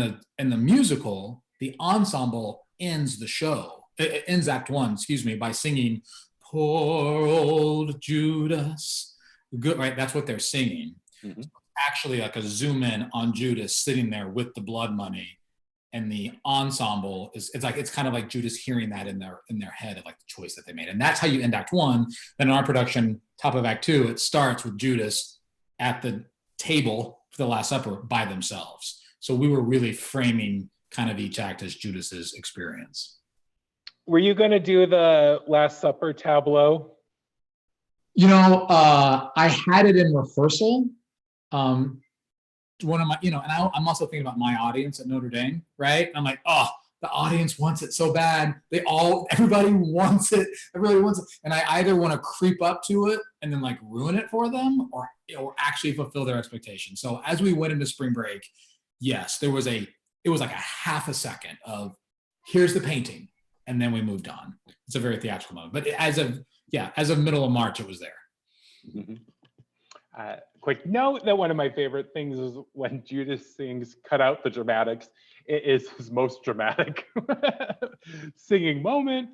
the musical, the ensemble ends the show. It ends Act 1, by singing "Poor Old Judas." Good, right? That's what they're singing. Mm-hmm. Actually, like a zoom in on Judas sitting there with the blood money. And the ensemble it's kind of like Judas hearing that in their head of like the choice that they made. And that's how you end Act 1. Then in our production, top of Act 2, it starts with Judas at the table for the Last Supper by themselves. So we were really framing kind of each act as Judas's experience. Were you going to do the Last Supper tableau? I had it in rehearsal. One of my, and I'm also thinking about my audience at Notre Dame, right? I'm like, oh, the audience wants it so bad. Everybody wants it. Everybody wants it. And I either want to creep up to it and then like ruin it for them, or actually fulfill their expectations. So as we went into spring break, yes, it was like a half a second of here's the painting, and then we moved on. It's a very theatrical moment. But as of middle of March, it was there. Mm-hmm. Quick note that one of my favorite things is when Judas sings "Cut out the dramatics." It is his most dramatic singing moment.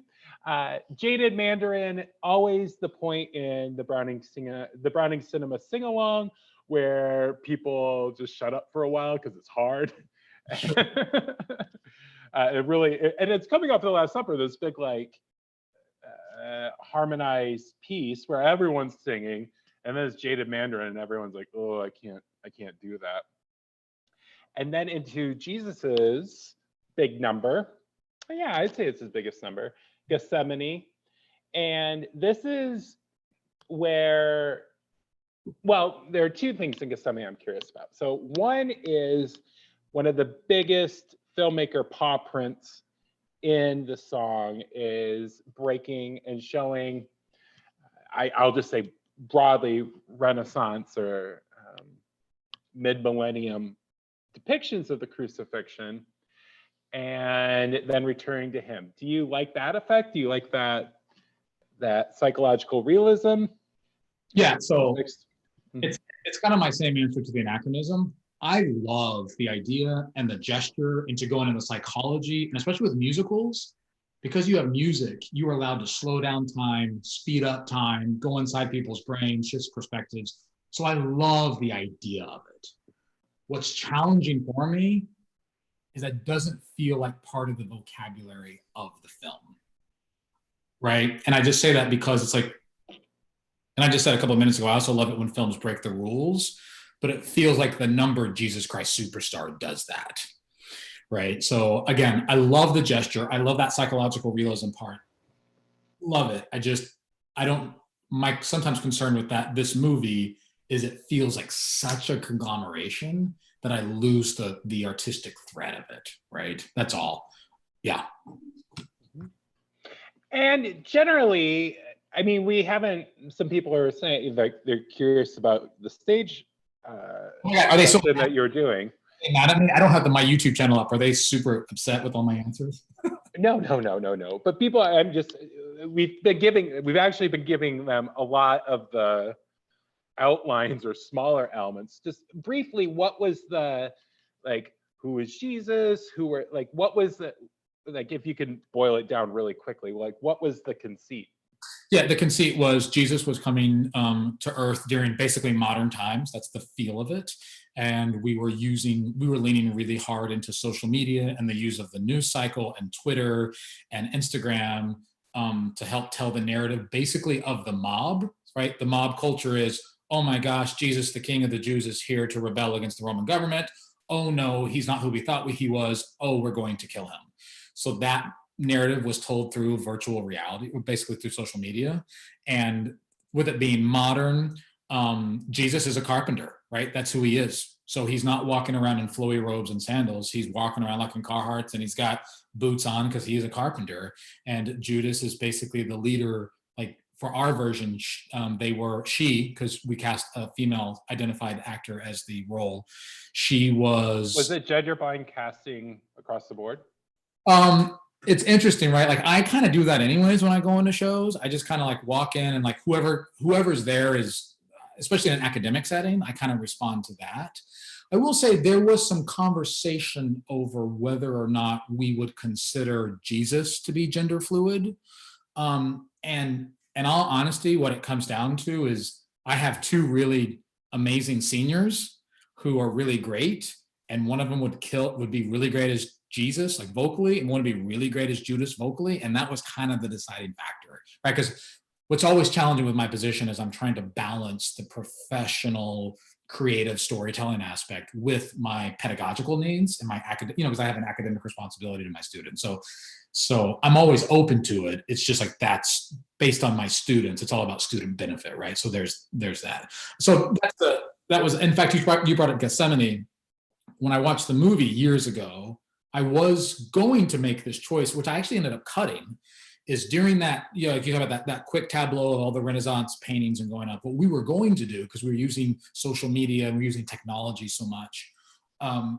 Jaded Mandarin, always the point in the Browning Cinema sing-along where people just shut up for a while because it's hard. And it's coming up to the Last Supper, this big like harmonized piece where everyone's singing, and then it's Jaded Mandarin, and everyone's like, "Oh, I can't do that." And then into Jesus's big number. Yeah, I'd say it's his biggest number, Gethsemane. And this is where, well, there are two things in Gethsemane I'm curious about. So one is one of the biggest filmmaker paw prints in the song is breaking and showing, I'll just say broadly, Renaissance or mid-millennium depictions of the crucifixion, and then returning to him. Do you like that effect? Do you like that psychological realism? Yeah, so it's kind of my same answer to the anachronism. I love the idea and the gesture, and to go into the psychology, and especially with musicals, because you have music, you are allowed to slow down time, speed up time, go inside people's brains, shift perspectives. So I love the idea of it. What's challenging for me is that it doesn't feel like part of the vocabulary of the film, right? And I just say that because it's like, and I just said a couple of minutes ago, I also love it when films break the rules, but it feels like the number Jesus Christ Superstar does that, right? So again, I love the gesture. I love that psychological realism part. Love it. My sometimes concern with this movie is it feels like such a conglomeration that I lose the artistic thread of it, right? That's all. Yeah. And generally, I mean, some people are saying like they're curious about the stage are they so that you're doing. Mad at me? I don't have my YouTube channel up. Are they super upset with all my answers? No. But people, we've actually been giving them a lot of the outlines or smaller elements. Just briefly, what was who is Jesus? What was if you can boil it down really quickly, what was the conceit? Yeah, the conceit was Jesus was coming to Earth during basically modern times. That's the feel of it. And we were leaning really hard into social media and the use of the news cycle and Twitter and Instagram to help tell the narrative basically of the mob, right? The mob culture is, oh my gosh, Jesus, the King of the Jews, is here to rebel against the Roman government. Oh no, he's not who we thought he was. Oh, we're going to kill him. So that narrative was told through virtual reality, basically through social media. And with it being modern, Jesus is a carpenter, right? That's who he is. So he's not walking around in flowy robes and sandals. He's walking around like in Carhartts, and he's got boots on because he is a carpenter. And Judas is basically the leader. Like for our version, because we cast a female identified actor as the role. She was it genderblind casting across the board? It's interesting, right? Like I kind of do that anyways when I go into shows. I just kind of like walk in and like whoever's there is, especially in an academic setting, I kind of respond to that. I will say there was some conversation over whether or not we would consider Jesus to be gender fluid. And in all honesty, what it comes down to is I have two really amazing seniors who are really great, and one of them would be really great as Jesus, like vocally, and want to be really great as Judas vocally. And that was kind of the deciding factor, right? Because what's always challenging with my position is I'm trying to balance the professional creative storytelling aspect with my pedagogical needs and my because I have an academic responsibility to my students. So I'm always open to it. It's just like, that's based on my students. It's all about student benefit, right? So there's that. So that was, in fact, you brought up Gethsemane. When I watched the movie years ago, I was going to make this choice, which I actually ended up cutting, is during that, like you talk about that quick tableau of all the Renaissance paintings and going up, what we were going to do, because we were using social media and we're using technology so much,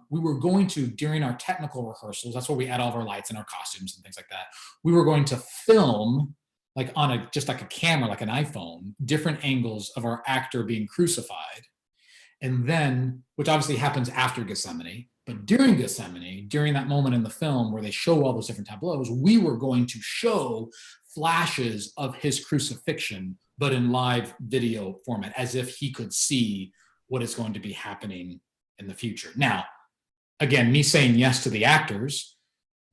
we were going to, during our technical rehearsals, that's where we add all of our lights and our costumes and things like that, we were going to film, like on just like a camera, like an iPhone, different angles of our actor being crucified. And then, which obviously happens after Gethsemane, but during Gethsemane, during that moment in the film where they show all those different tableaus, we were going to show flashes of his crucifixion, but in live video format, as if he could see what is going to be happening in the future. Now, again, me saying yes to the actors,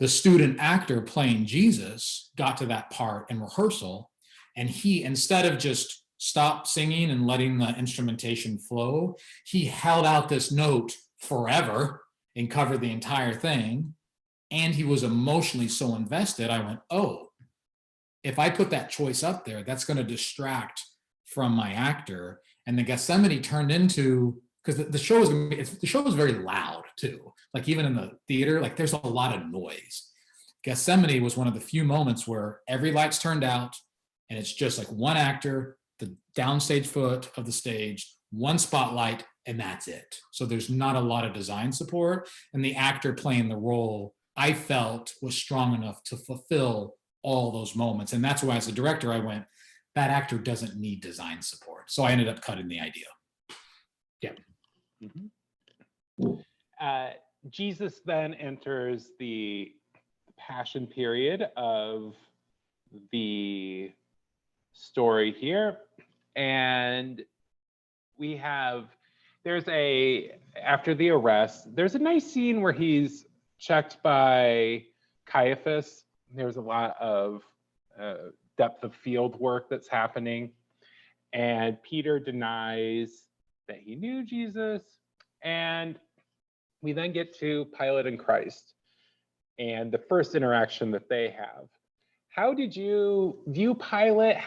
the student actor playing Jesus got to that part in rehearsal, and he, instead of just stop singing and letting the instrumentation flow, he held out this note forever and covered the entire thing. And he was emotionally so invested. I went, oh, if I put that choice up there, that's going to distract from my actor. And the Gethsemane turned into, because the show is very loud too. Like even in the theater, like there's a lot of noise. Gethsemane was one of the few moments where every light's turned out and it's just like one actor, the downstage foot of the stage, one spotlight, and that's it. So there's not a lot of design support. And the actor playing the role, I felt, was strong enough to fulfill all those moments. And that's why, as a director, I went, that actor doesn't need design support. So I ended up cutting the idea. Yeah. Jesus then enters the passion period of the story here. And we have, after the arrest, there's a nice scene where he's checked by Caiaphas. There's a lot of depth of field work that's happening. And Peter denies that he knew Jesus. And we then get to Pilate and Christ and the first interaction that they have. How did you view Pilate?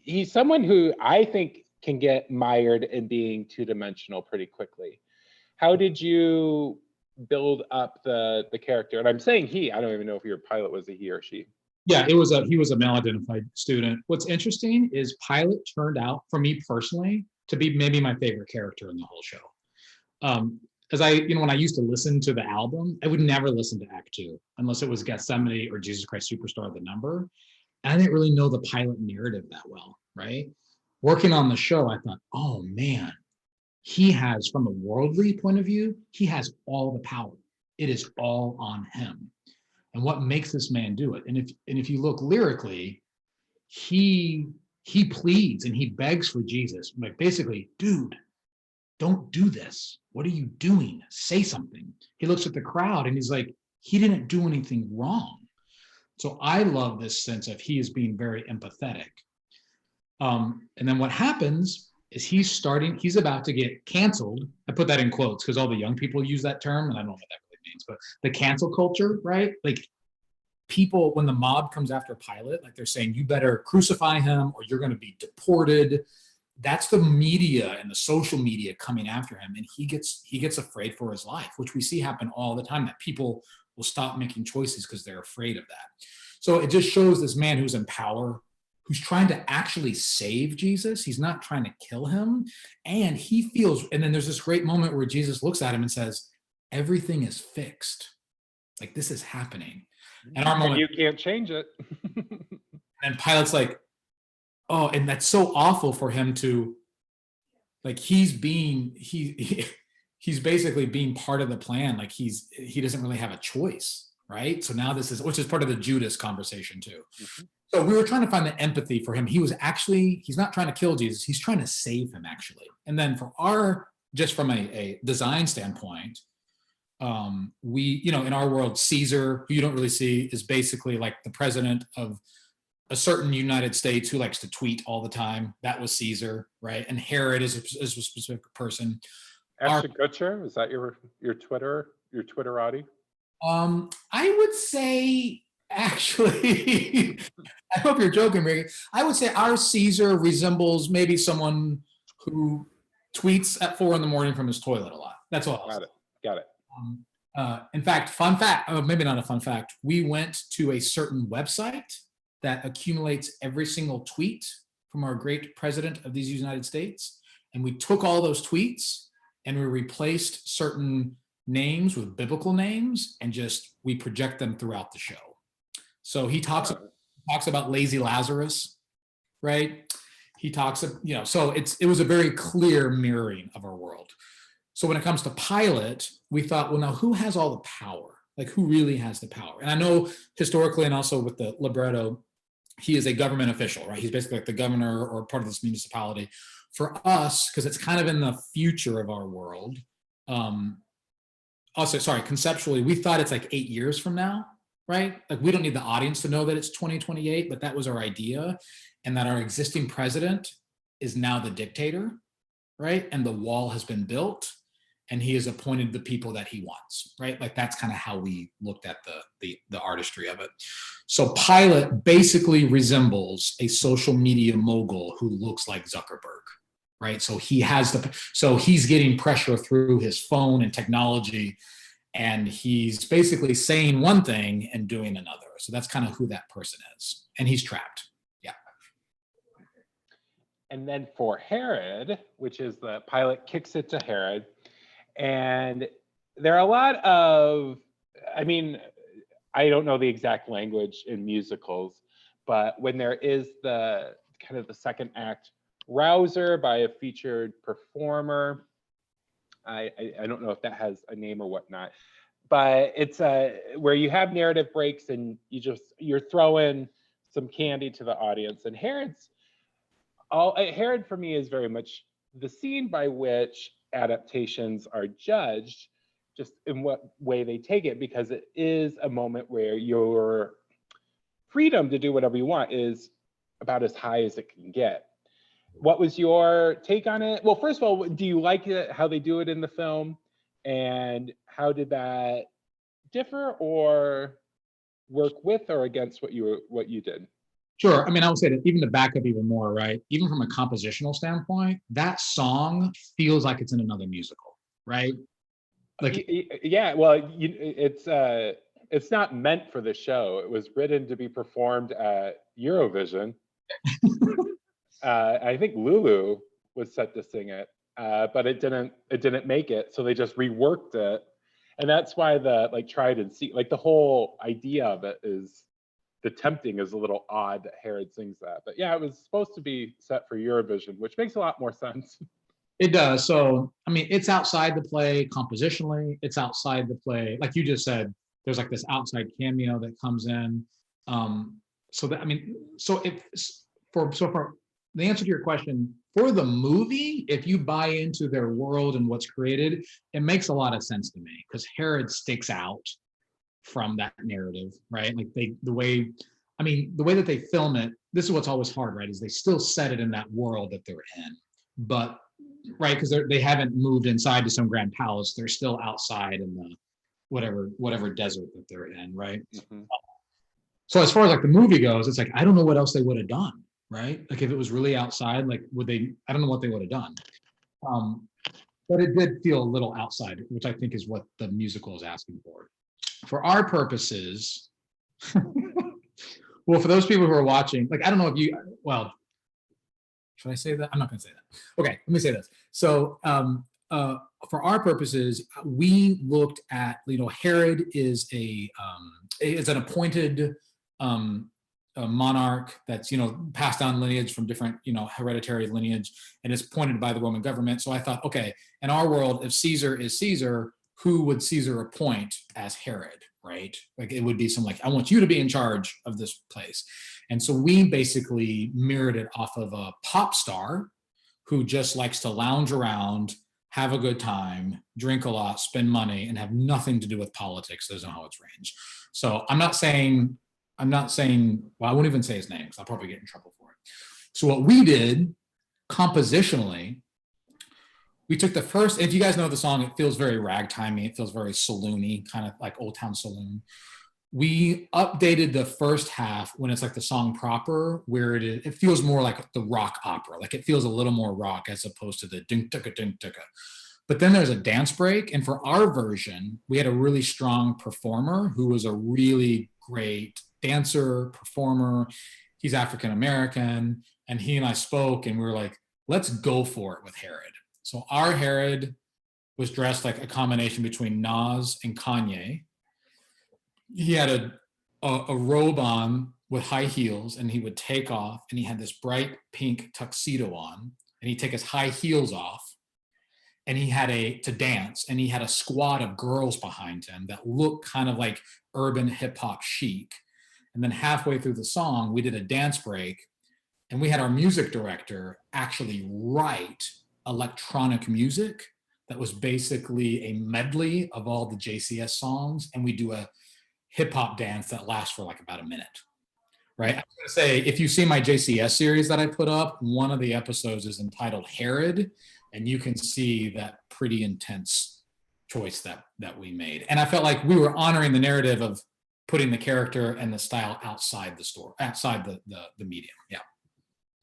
He's someone who I think can get mired in being two-dimensional pretty quickly. How did you build up the character? And I'm saying he, I don't even know if your Pilate was a he or she. Yeah, he was a male-identified student. What's interesting is Pilate turned out, for me personally, to be maybe my favorite character in the whole show. Because when I used to listen to the album, I would never listen to Act 2 unless it was Gethsemane or Jesus Christ Superstar, the number. And I didn't really know the Pilate narrative that well, right? Working on the show, I thought, oh man, he has, from a worldly point of view, he has all the power. It is all on him. And what makes this man do it? And if you look lyrically, he pleads and he begs for Jesus, like basically, dude, don't do this. What are you doing? Say something. He looks at the crowd and he's like, he didn't do anything wrong. So I love this sense of he is being very empathetic. And then what happens is he's about to get canceled. I put that in quotes because all the young people use that term, and I don't know what that really means, but the cancel culture, right? Like people, when the mob comes after Pilate, like they're saying, you better crucify him or you're going to be deported. That's the media and the social media coming after him. And he gets afraid for his life, which we see happen all the time, that people will stop making choices because they're afraid of that. So it just shows this man who's in power, who's trying to actually save Jesus. He's not trying to kill him. And he feels, and then there's this great moment where Jesus looks at him and says, everything is fixed. Like this is happening. And our moment, you can't change it. And Pilate's like, oh, and that's so awful for him to, like, he's basically being part of the plan. Like he doesn't really have a choice, right? So now which is part of the Judas conversation too. Mm-hmm. So we were trying to find the empathy for him. He's not trying to kill Jesus. He's trying to save him actually. And then just from a design standpoint, we, in our world, Caesar, who you don't really see, is basically like the president of a certain United States who likes to tweet all the time. That was Caesar, right? And Herod is a specific person. Ashton Kutcher, is that your Twitterati? I would say, actually, I hope you're joking, Ricky. I would say our Caesar resembles maybe someone who tweets at 4 a.m. from his toilet a lot. That's all. Got it. In fact, fun fact, maybe not a fun fact, we went to a certain website that accumulates every single tweet from our great president of these United States. And we took all those tweets and we replaced certain names with biblical names and just we project them throughout the show. So he talks about lazy Lazarus, right? He talks, so it was a very clear mirroring of our world. So when it comes to Pilate, we thought, well, now who has all the power? Like who really has the power? And I know historically and also with the libretto, he is a government official, right? He's basically like the governor or part of this municipality. For us, because it's kind of in the future of our world, conceptually, we thought it's like 8 years from now, right? Like we don't need the audience to know that it's 2028, but that was our idea. And that our existing president is now the dictator, right? And the wall has been built and he has appointed the people that he wants, right? Like that's kind of how we looked at the artistry of it. So Pilate basically resembles a social media mogul who looks like Zuckerberg, right? So he's getting pressure through his phone and technology, and he's basically saying one thing and doing another. So that's kind of who that person is, and he's trapped. Yeah. And then for Herod, which is the Pilate kicks it to Herod, and there are a lot of, I mean, I don't know the exact language in musicals, but when there is the kind of the second act rouser by a featured performer, I don't know if that has a name or whatnot, but it's where you have narrative breaks and you're throwing some candy to the audience. And Herod for me is very much the scene by which adaptations are judged, just in what way they take it, because it is a moment where your freedom to do whatever you want is about as high as it can get. What was your take on it? Well, first of all, do you like it, how they do it in the film? And how did that differ or work with or against what you did? Sure. I mean, I would say that even to back up even more, right? Even from a compositional standpoint, that song feels like it's in another musical, right? Like, yeah. Well, it's not meant for the show. It was written to be performed at Eurovision. I think Lulu was set to sing it, but it didn't make it. So they just reworked it, and that's why the tried and see, the whole idea of it is. The tempting is a little odd that Herod sings that, but yeah, it was supposed to be set for Eurovision, which makes a lot more sense. It does. So, I mean, it's outside the play compositionally. It's outside the play, like you just said. There's like this outside cameo that comes in. For the answer to your question, for the movie, if you buy into their world and what's created, it makes a lot of sense to me because Herod sticks out from that narrative, right? Like the way that they film it, this is what's always hard, right? Is they still set it in that world that they're in, but right, because they haven't moved inside to some grand palace. They're still outside in the whatever desert that they're in, right? Mm-hmm. So as far as the movie goes, it's I don't know what else they would have done, right? Like if it was really outside, I don't know what they would have done. But it did feel a little outside, which I think is what the musical is asking for. For our purposes, well, for those people who are watching, I don't know if should I say that? I'm not going to say that. Okay, let me say this. So for our purposes, we looked at, Herod is an appointed monarch that's, passed down lineage from different, hereditary lineage, and is appointed by the Roman government. So I thought, okay, in our world, if Caesar is Caesar, who would Caesar appoint as Herod, right? It would be I want you to be in charge of this place. And so we basically mirrored it off of a pop star who just likes to lounge around, have a good time, drink a lot, spend money, and have nothing to do with politics. There's no how it's range. So I'm not saying, well, I won't even say his name because I'll probably get in trouble for it. So what we did compositionally, we took the first, if you guys know the song, it feels very ragtimey. It feels very saloony, kind of like Old Town Saloon. We updated the first half when it's the song proper, where it feels more like the rock opera. It feels a little more rock as opposed to the ding ticka ding ticka. But then there's a dance break. And for our version, we had a really strong performer who was a really great dancer, performer. He's African American. And he and I spoke and we were like, let's go for it with Herod. So our Herod was dressed like a combination between Nas and Kanye. He had a robe on with high heels and he would take off and he had this bright pink tuxedo on and he'd take his high heels off and he had to dance and he had a squad of girls behind him that looked kind of like urban hip hop chic. And then halfway through the song, we did a dance break and we had our music director actually write electronic music that was basically a medley of all the JCS songs. And we do a hip hop dance that lasts for like about a minute. Right. I was going to say, if you see my JCS series that I put up, one of the episodes is entitled Herod, and you can see that pretty intense choice that we made. And I felt like we were honoring the narrative of putting the character and the style outside the store, outside the medium. Yeah.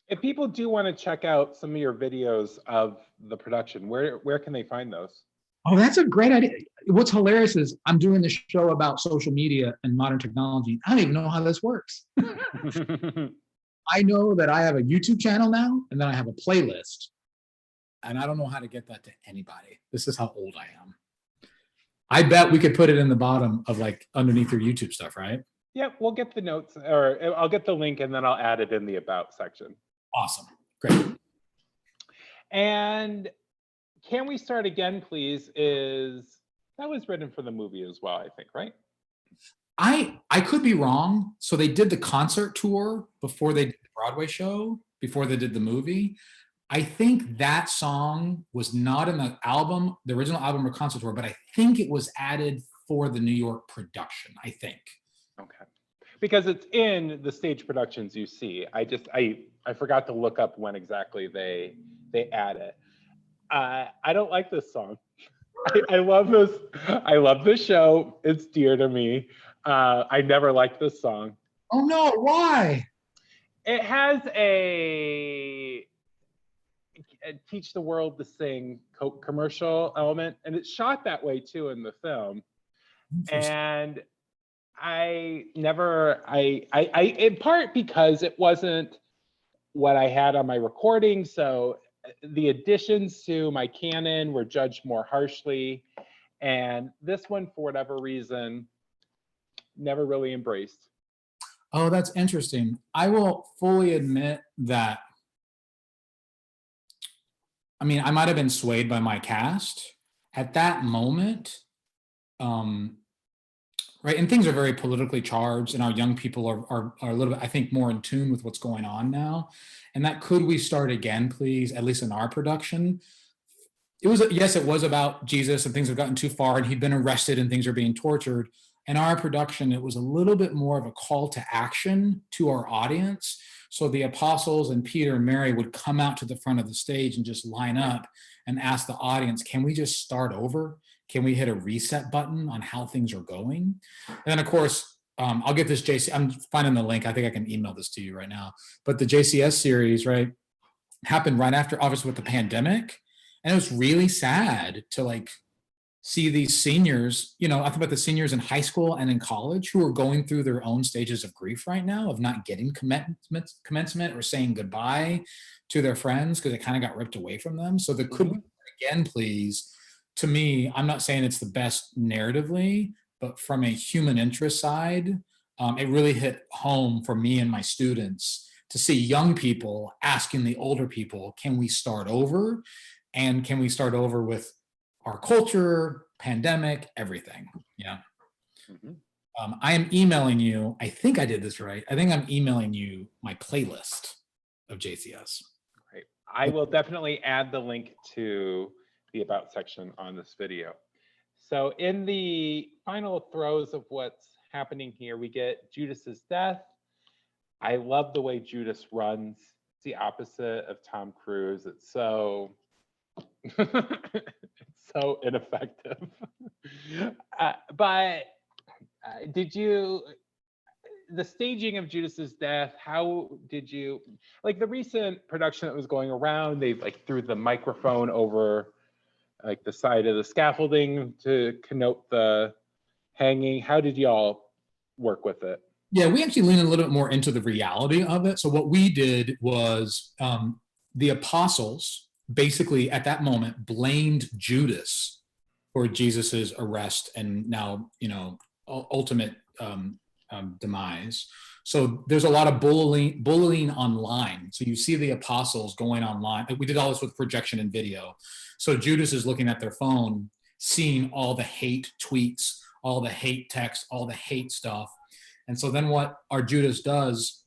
If people do want to check out some of your videos of the production, where can they find those? Oh, that's a great idea. What's hilarious is I'm doing this show about social media and modern technology. I don't even know how this works. I know that I have a YouTube channel now, and then I have a playlist. And I don't know how to get that to anybody. This is how old I am. I bet we could put it in the bottom of like underneath your YouTube stuff, right? Yeah, we'll get the notes, or I'll get the link and then I'll add it in the about section. Awesome. Great. And Can We Start Again, Please, that was written for the movie as well, I think, right? I could be wrong. So they did the concert tour before they did the Broadway show, before they did the movie. I think that song was not in the album, the original album or concert tour, but I think it was added for the New York production, I think. Okay. Because it's in the stage productions you see. I forgot to look up when exactly they add it. I don't like this song. I love this. I love the show. It's dear to me. I never liked this song. Oh no, why? It has a teach the world to sing Coke commercial element, and it's shot that way too in the film. And I in part because it wasn't what I had on my recording, so the additions to my canon were judged more harshly, and this one, for whatever reason, never really embraced. Oh, that's interesting. I will fully admit that, I mean, I might have been swayed by my cast at that moment. Right, and things are very politically charged, and our young people are a little bit, I think, more in tune with what's going on now. And that Could We Start Again, Please, at least in our production, it was about Jesus and things have gotten too far and he'd been arrested and things are being tortured. In our production, it was a little bit more of a call to action to our audience. So the apostles and Peter and Mary would come out to the front of the stage and just line up and ask the audience, can we just start over? Can we hit a reset button on how things are going? And then, of course, I'll get this I'm finding the link. I think I can email this to you right now. But the JCS series, right, happened right after, obviously, with the pandemic. And it was really sad to like see these seniors, I think about the seniors in high school and in college who are going through their own stages of grief right now of not getting commencement or saying goodbye to their friends because it kind of got ripped away from them. So the Could We Again, Please, to me, I'm not saying it's the best narratively, but from a human interest side, it really hit home for me and my students to see young people asking the older people, can we start over? And can we start over with our culture, pandemic, everything? Yeah. I am emailing you. I think I did this right. I think I'm emailing you my playlist of JCS. Great. I will definitely add the link to the About section on this video. So in the final throes of what's happening here, we get Judas's death. I love the way Judas runs. It's the opposite of Tom Cruise. It's so it's so ineffective. But did you, the staging of Judas's death, how did you, like the recent production that was going around, they like threw the microphone over like the side of the scaffolding to connote the hanging. How did y'all work with it? Yeah, we actually leaned a little bit more into the reality of it. So what we did was the apostles basically at that moment blamed Judas for Jesus's arrest and now, ultimate demise. So there's a lot of bullying online. So you see the apostles going online. We did all this with projection and video. So Judas is looking at their phone, seeing all the hate tweets, all the hate text, all the hate stuff. And so then what our Judas does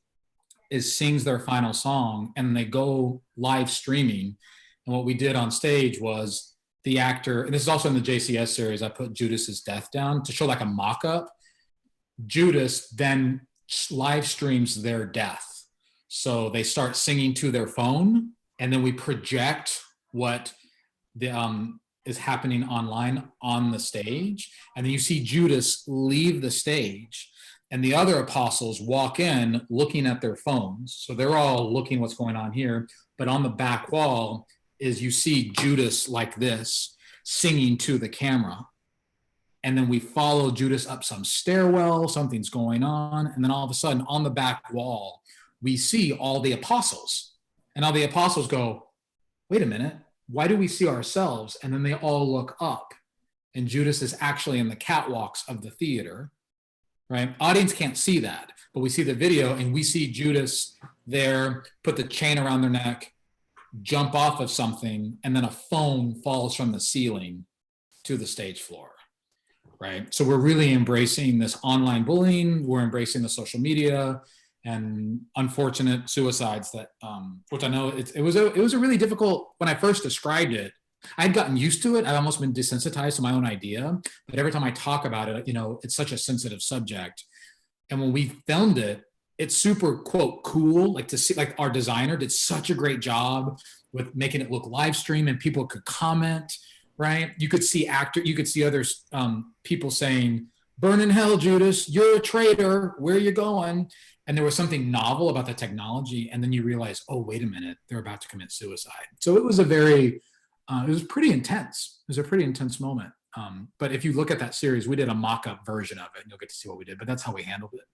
is sings their final song and they go live streaming. And what we did on stage was the actor, and this is also in the JCS series, I put Judas's death down to show like a mock-up. Judas then live streams their death. So they start singing to their phone and then we project what the is happening online on the stage. And then you see Judas leave the stage and the other apostles walk in looking at their phones. So they're all looking what's going on here. But on the back wall is you see Judas like this, singing to the camera. And then we follow Judas up some stairwell, something's going on. And then all of a sudden on the back wall, we see all the apostles. And all the apostles go, wait a minute, why do we see ourselves? And then they all look up. And Judas is actually in the catwalks of the theater. Right? Audience can't see that, but we see the video and we see Judas there, put the chain around their neck, jump off of something, and then a phone falls from the ceiling to the stage floor. Right? So we're really embracing this online bullying. We're embracing the social media and unfortunate suicides that, which I know it was a really difficult, when I first described it, I'd gotten used to it. I'd almost been desensitized to my own idea. But every time I talk about it, it's such a sensitive subject. And when we filmed it, it's super, quote, cool. Like to see, like our designer did such a great job with making it look live stream and people could comment, right? You could see other people saying, burn in hell, Judas, you're a traitor, where are you going? And there was something novel about the technology. And then you realize, oh, wait a minute, they're about to commit suicide. So it was it was pretty intense. It was a pretty intense moment. But if you look at that series, we did a mock-up version of it and you'll get to see what we did, but that's how we handled it.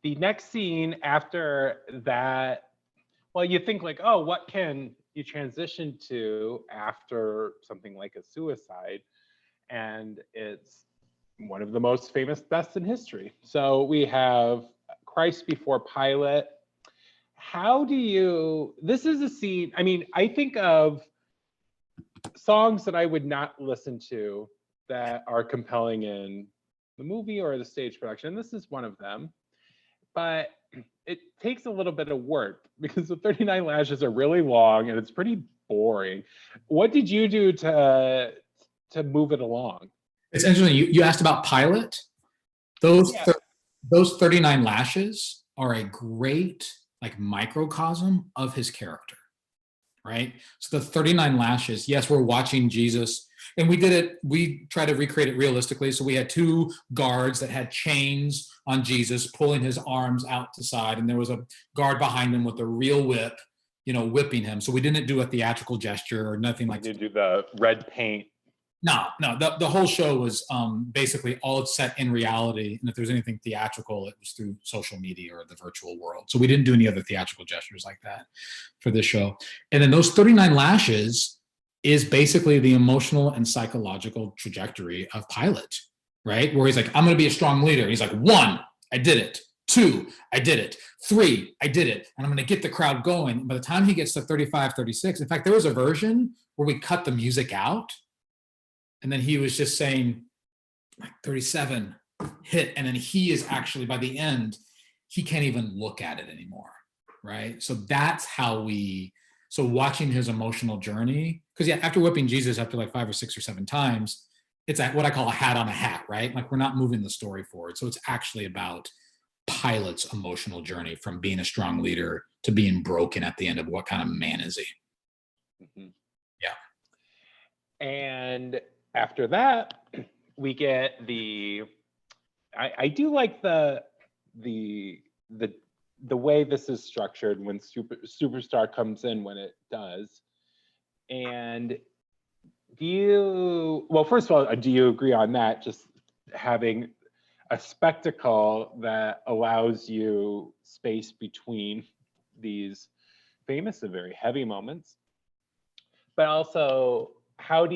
The next scene after that, well, you think like, oh, what can you transition to after something like a suicide? And it's one of the most famous deaths in history. So we have Christ before Pilate. This is a scene, I think of songs that I would not listen to that are compelling in the movie or the stage production. This is one of them, but it takes a little bit of work because the 39 lashes are really long and it's pretty boring. What did you do to move it along? It's interesting. You asked about Pilate. Those 39 lashes are a great microcosm of his character, right? So the 39 lashes, yes, we're watching Jesus, and we try to recreate it realistically. So we had two guards that had chains on Jesus, pulling his arms out to side, and there was a guard behind him with a real whip, whipping him. So we didn't do a theatrical gesture or nothing like that. You do the red paint. No, the whole show was basically all set in reality. And if there's anything theatrical, it was through social media or the virtual world. So we didn't do any other theatrical gestures like that for this show. And then those 39 lashes is basically the emotional and psychological trajectory of Pilate, right? Where he's like, I'm going to be a strong leader. He's like, 1, I did it. 2, I did it. 3, I did it. And I'm going to get the crowd going. By the time he gets to 35, 36, in fact, there was a version where we cut the music out. And then he was just saying, 37, hit. And then he is actually, by the end, he can't even look at it anymore, right? So that's how so watching his emotional journey, because after whipping Jesus after like 5 or 6 or 7 times, it's what I call a hat on a hat, right? Like we're not moving the story forward. So it's actually about Pilate's emotional journey from being a strong leader to being broken at the end of what kind of man is he? Mm-hmm. Yeah. And after that, we get I do like the way this is structured when Superstar comes in when it does. And well, first of all, do you agree on that? Just having a spectacle that allows you space between these famous and very heavy moments, but also how I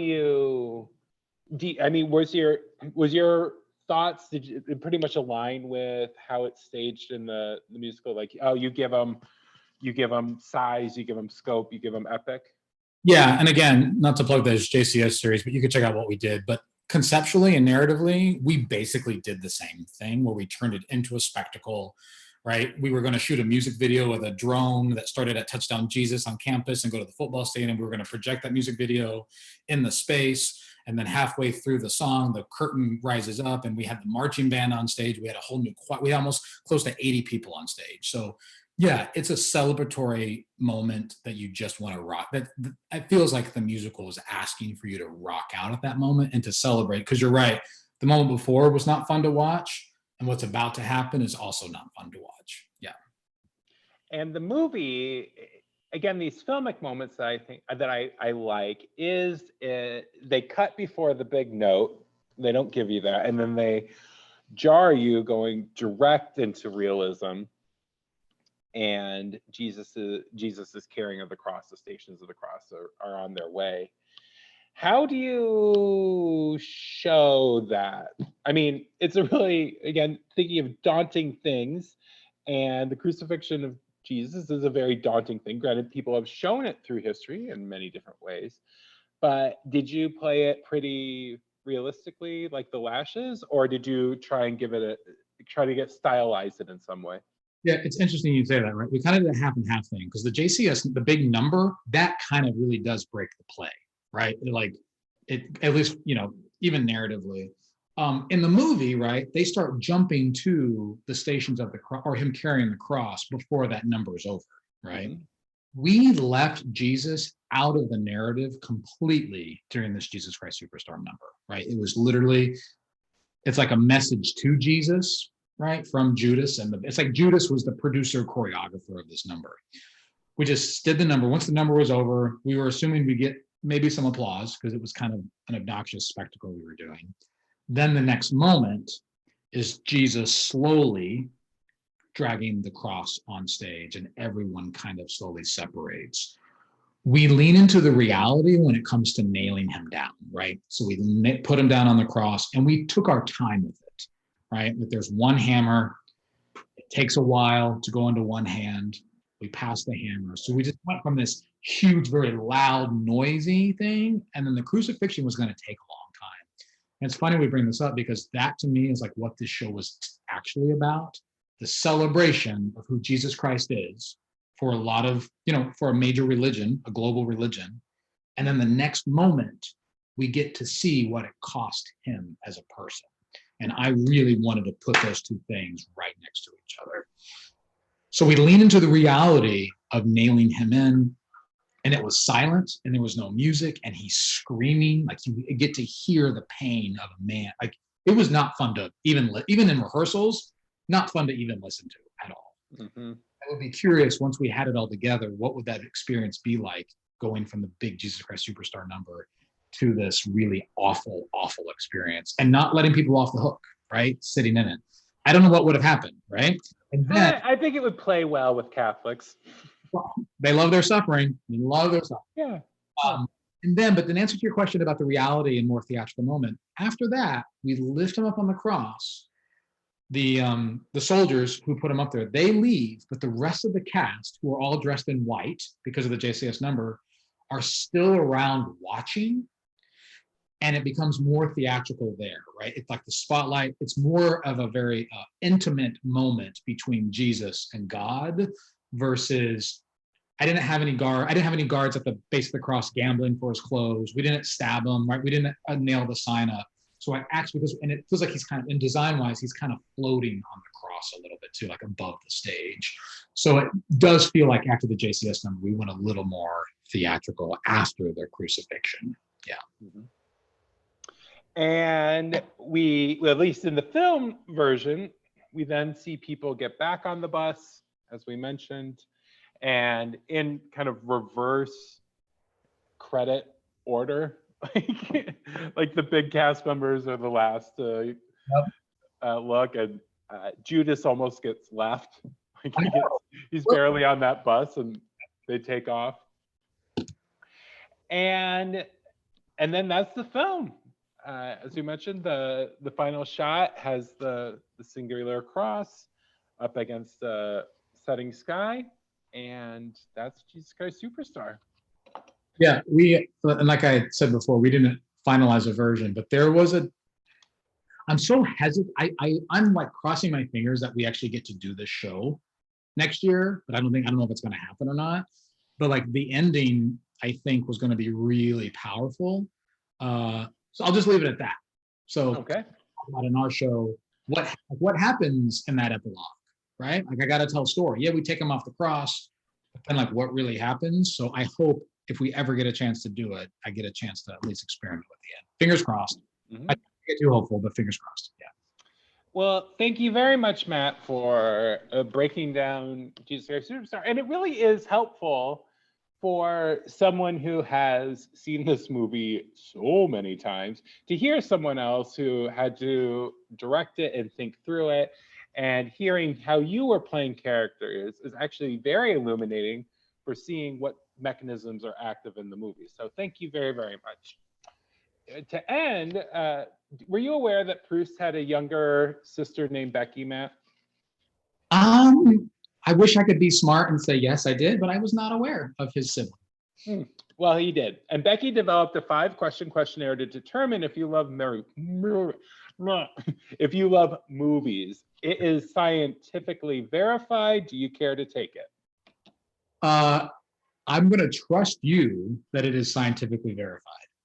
mean, was your thoughts, did you it pretty much align with how it's staged in the musical? Like, oh, you give them size, you give them scope, you give them epic. Yeah, and again, not to plug those JCS series, but you could check out what we did. But conceptually and narratively, we basically did the same thing where we turned it into a spectacle, right? We were going to shoot a music video with a drone that started at Touchdown Jesus on campus and go to the football stadium. We were going to project that music video in the space. And then halfway through the song, the curtain rises up and we had the marching band on stage. We had a whole new, we had almost close to 80 people on stage. So yeah, it's a celebratory moment that you just want to rock. That it feels like the musical is asking for you to rock out at that moment and to celebrate. Because you're right, the moment before was not fun to watch, and what's about to happen is also not fun to watch. Yeah. And the movie, again, these filmic moments that I think that I like is they cut before the big note. They don't give you that, and then they jar you going direct into realism. And Jesus's carrying of the cross, the stations of the cross are on their way. How do you show that? I mean, it's a really, again, thinking of daunting things, and the crucifixion of Jesus is a very daunting thing. Granted, people have shown it through history in many different ways, but did you play it pretty realistically, like the lashes, or did you try and try to get stylized it in some way? Yeah, it's interesting you say that, right? We kind of did a half and half thing because the JCS, the big number, that kind of really does break the play, right? Like it, at least, even narratively. In the movie, right, they start jumping to the stations of the cross or him carrying the cross before that number is over, right? Mhm. We left Jesus out of the narrative completely during this Jesus Christ Superstar number, right? It was literally, it's like a message to Jesus, right, from Judas, and it's like Judas was the producer choreographer of this number. We just did the number. Once the number was over, we were assuming we get maybe some applause because it was kind of an obnoxious spectacle we were doing. Then the next moment is Jesus slowly dragging the cross on stage, and everyone kind of slowly separates. We lean into the reality when it comes to nailing him down, right? So we put him down on the cross and we took our time with it, right? But there's one hammer. It takes a while to go into one hand. We pass the hammer. So we just went from this huge, very loud, noisy thing, and then the crucifixion was going to take a long time. And it's funny we bring this up because that to me is like what this show was actually about, the celebration of who Jesus Christ is for a lot of, for a major religion, a global religion. And then the next moment, we get to see what it cost him as a person. And I really wanted to put those two things right next to each other. So we lean into the reality of nailing him in, and it was silent and there was no music and he's screaming. Like you get to hear the pain of a man. Like it was not fun to even in rehearsals, not fun to even listen to at all. Mm-hmm. I would be curious once we had it all together, what would that experience be like going from the big Jesus Christ Superstar number to this really awful, awful experience and not letting people off the hook, right? Sitting in it. I don't know what would have happened, right? And then I think it would play well with Catholics. well, they love their suffering. They love their suffering. Yeah. And then, but then answer to your question about the reality and more theatrical moment, after that, we lift him up on the cross. The soldiers who put him up there, they leave, but the rest of the cast, who are all dressed in white because of the JCS number, are still around watching, and it becomes more theatrical there, right? It's like the spotlight. It's more of a very intimate moment between Jesus and God versus I didn't have any guards at the base of the cross gambling for his clothes. We didn't stab him, right? We didn't nail the sign up. So I actually, and it feels like he's kind of, in design wise, he's kind of floating on the cross a little bit too, like above the stage. So it does feel like after the JCS number, we went a little more theatrical after the crucifixion. Yeah. Mm-hmm. And we, at least in the film version, we then see people get back on the bus, as we mentioned, and in kind of reverse credit order, like the big cast members are the last look, and Judas almost gets left. Like he's barely on that bus, and they take off. And then that's the film. As you mentioned, the final shot has the singular cross up against the setting sky, and that's Jesus Christ Superstar. Yeah, and like I said before, we didn't finalize a version, but there was I'm so hesitant. I'm like crossing my fingers that we actually get to do this show next year, but I don't know if it's going to happen or not. But like the ending, I think was going to be really powerful. So I'll just leave it at that. So okay, in our show, what happens in that epilogue, right? Like I got to tell a story. Yeah, we take him off the cross, but then like what really happens. So I hope if we ever get a chance to do it, I get a chance to at least experiment with the end. Fingers crossed. Mm-hmm. I don't get too hopeful, but fingers crossed. Yeah. Well, thank you very much, Matt, for breaking down Jesus Christ Superstar. And it really is helpful for someone who has seen this movie so many times to hear someone else who had to direct it and think through it. And hearing how you were playing characters is actually very illuminating for seeing what mechanisms are active in the movie. So thank you very, very much. To end, were you aware that Proust had a younger sister named Becky, Matt? I wish I could be smart and say yes, I did, but I was not aware of his sibling. Well, he did. And Becky developed a 5-question questionnaire to determine if you love movies. It is scientifically verified. Do you care to take it? I'm going to trust you that it is scientifically verified.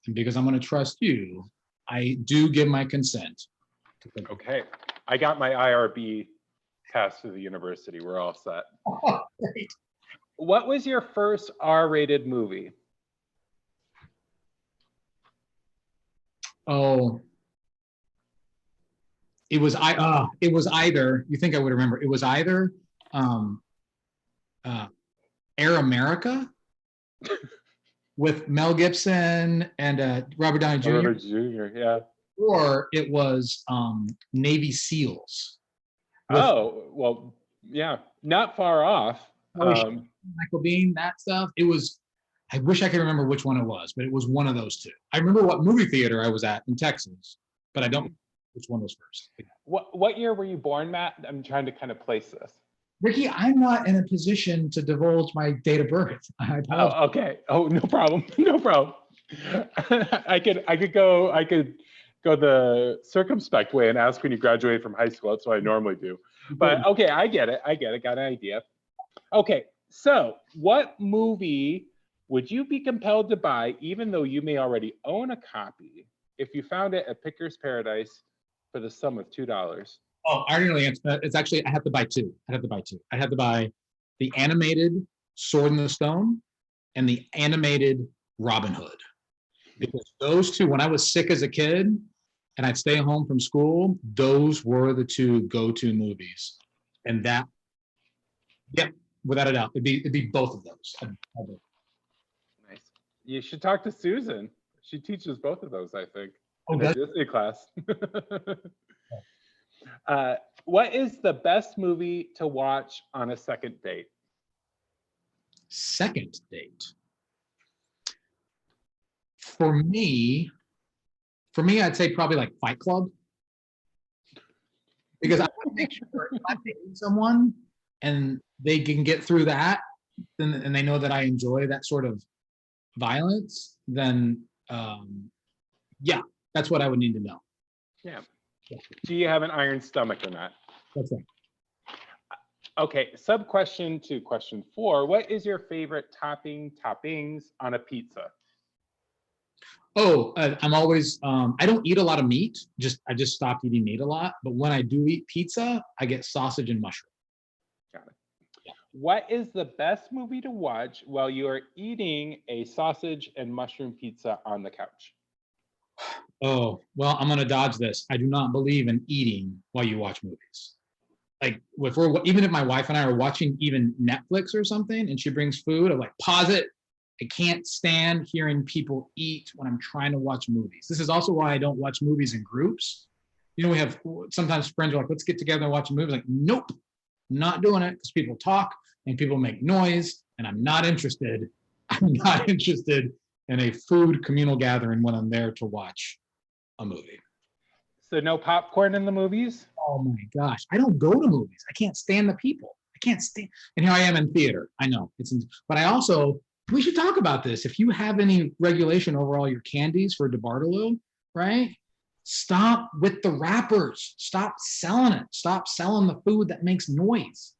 And because I'm going to trust you, I do give my consent. Okay. I got my IRB pass to the university. We're all set. Oh, great. What was your first R-rated movie? Oh, it was either, you think I would remember, it was either Air America with Mel Gibson and Robert Downey Jr. Robert Jr., yeah. Or it was Navy SEALs. Oh, well, yeah, not far off. Michael Biehn, that stuff. It was, I wish I could remember which one it was, but it was one of those two. I remember what movie theater I was at in Texas, but I don't know which one was first. What year were you born, Matt? I'm trying to kind of place this. Ricky, I'm not in a position to divulge my date of birth. Oh, okay. Oh, no problem. No problem. I could go the circumspect way and ask when you graduated from high school. That's what I normally do. But okay, I get it. Got an idea. Okay, so what movie would you be compelled to buy, even though you may already own a copy, if you found it at Picker's Paradise for the sum of $2? Oh, I already know the answer. It's actually, I have to buy two. I have to buy the animated Sword in the Stone and the animated Robin Hood. Because those two, when I was sick as a kid and I'd stay home from school, those were the two go-to movies. And that, yep, without a doubt, it'd be both of those. Nice. You should talk to Susan. She teaches both of those, I think, in her Disney class. What is the best movie to watch on a second date? Second date. For me, I'd say probably like Fight Club. Because I want to make sure if I'm dating someone and they can get through that, and they know that I enjoy that sort of violence, then yeah, that's what I would need to know. Yeah. Do you have an iron stomach or not? That's right. Okay, sub question to question 4. What is your favorite toppings on a pizza? Oh, I'm always, I don't eat a lot of meat. I just stopped eating meat a lot. But when I do eat pizza, I get sausage and mushroom. Got it. Yeah. What is the best movie to watch while you are eating a sausage and mushroom pizza on the couch? Oh, well, I'm going to dodge this. I do not believe in eating while you watch movies. Like, even if my wife and I are watching even Netflix or something and she brings food, I'm like, pause it, I can't stand hearing people eat when I'm trying to watch movies. This is also why I don't watch movies in groups. You know, we have sometimes friends are like, let's get together and watch a movie. Like, nope, not doing it, because people talk and people make noise, and I'm not interested. I'm not interested in a food communal gathering when I'm there to watch a movie. So no popcorn in the movies? Oh my gosh, I don't go to movies. I can't stand the people. I can't stand. And here I am in theater. I know but I also, we should talk about this. If you have any regulation over all your candies for DeBartolo, right? Stop with the wrappers. Stop selling it. Stop selling the food that makes noise.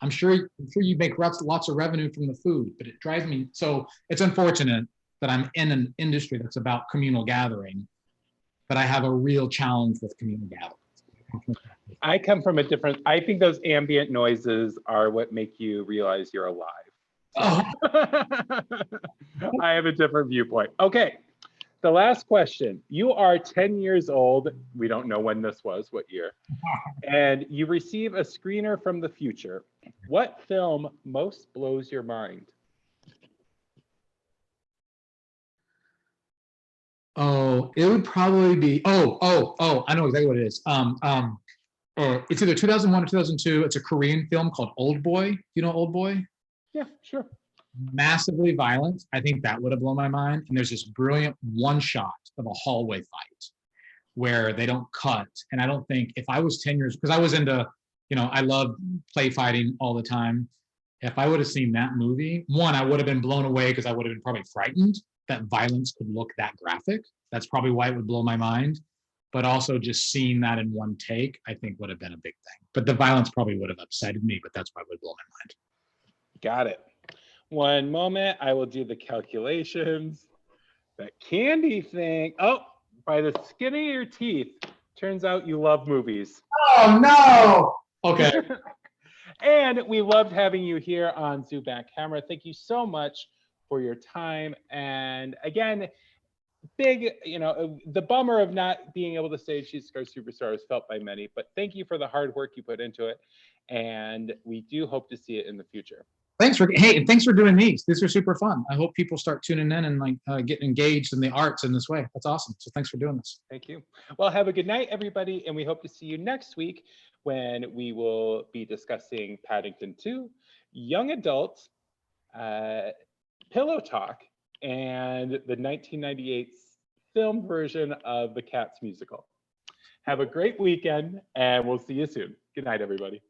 I'm sure you make lots of revenue from the food, but it drives me. So it's unfortunate that I'm in an industry that's about communal gathering, but I have a real challenge with communal gatherings. I come from a different, I think those ambient noises are what make you realize you're alive. Oh. I have a different viewpoint. Okay, the last question. You are 10 years old. We don't know when this was, what year. And you receive a screener from the future. What film most blows your mind? Oh, it would probably be, I know exactly what it is. It's either 2001 or 2002. It's a Korean film called Old Boy. You know Old Boy? Yeah, sure. Massively violent. I think that would have blown my mind. And there's this brilliant one shot of a hallway fight where they don't cut. And I don't think, if I was 10 years, because I was into, I love play fighting all the time. If I would have seen that movie, one, I would have been blown away because I would have been probably frightened that violence could look that graphic. That's probably why it would blow my mind. But also just seeing that in one take, I think would have been a big thing. But the violence probably would have upsetted me, but that's why it would blow my mind. Got it. One moment, I will do the calculations. That candy thing. Oh, by the skin of your teeth, turns out you love movies. Oh, no. Okay. And we loved having you here on Zoo Back Camera. Thank you so much for your time. And again, big, the bummer of not being able to say Cheese Scar Superstar is felt by many, but thank you for the hard work you put into it. And we do hope to see it in the future. Thanks for doing these. These are super fun. I hope people start tuning in and get engaged in the arts in this way. That's awesome. So thanks for doing this. Thank you. Well, have a good night, everybody. And we hope to see you next week when we will be discussing Paddington 2, Young Adult, Pillow Talk, and the 1998 film version of the Cats musical. Have a great weekend, and we'll see you soon. Good night, everybody.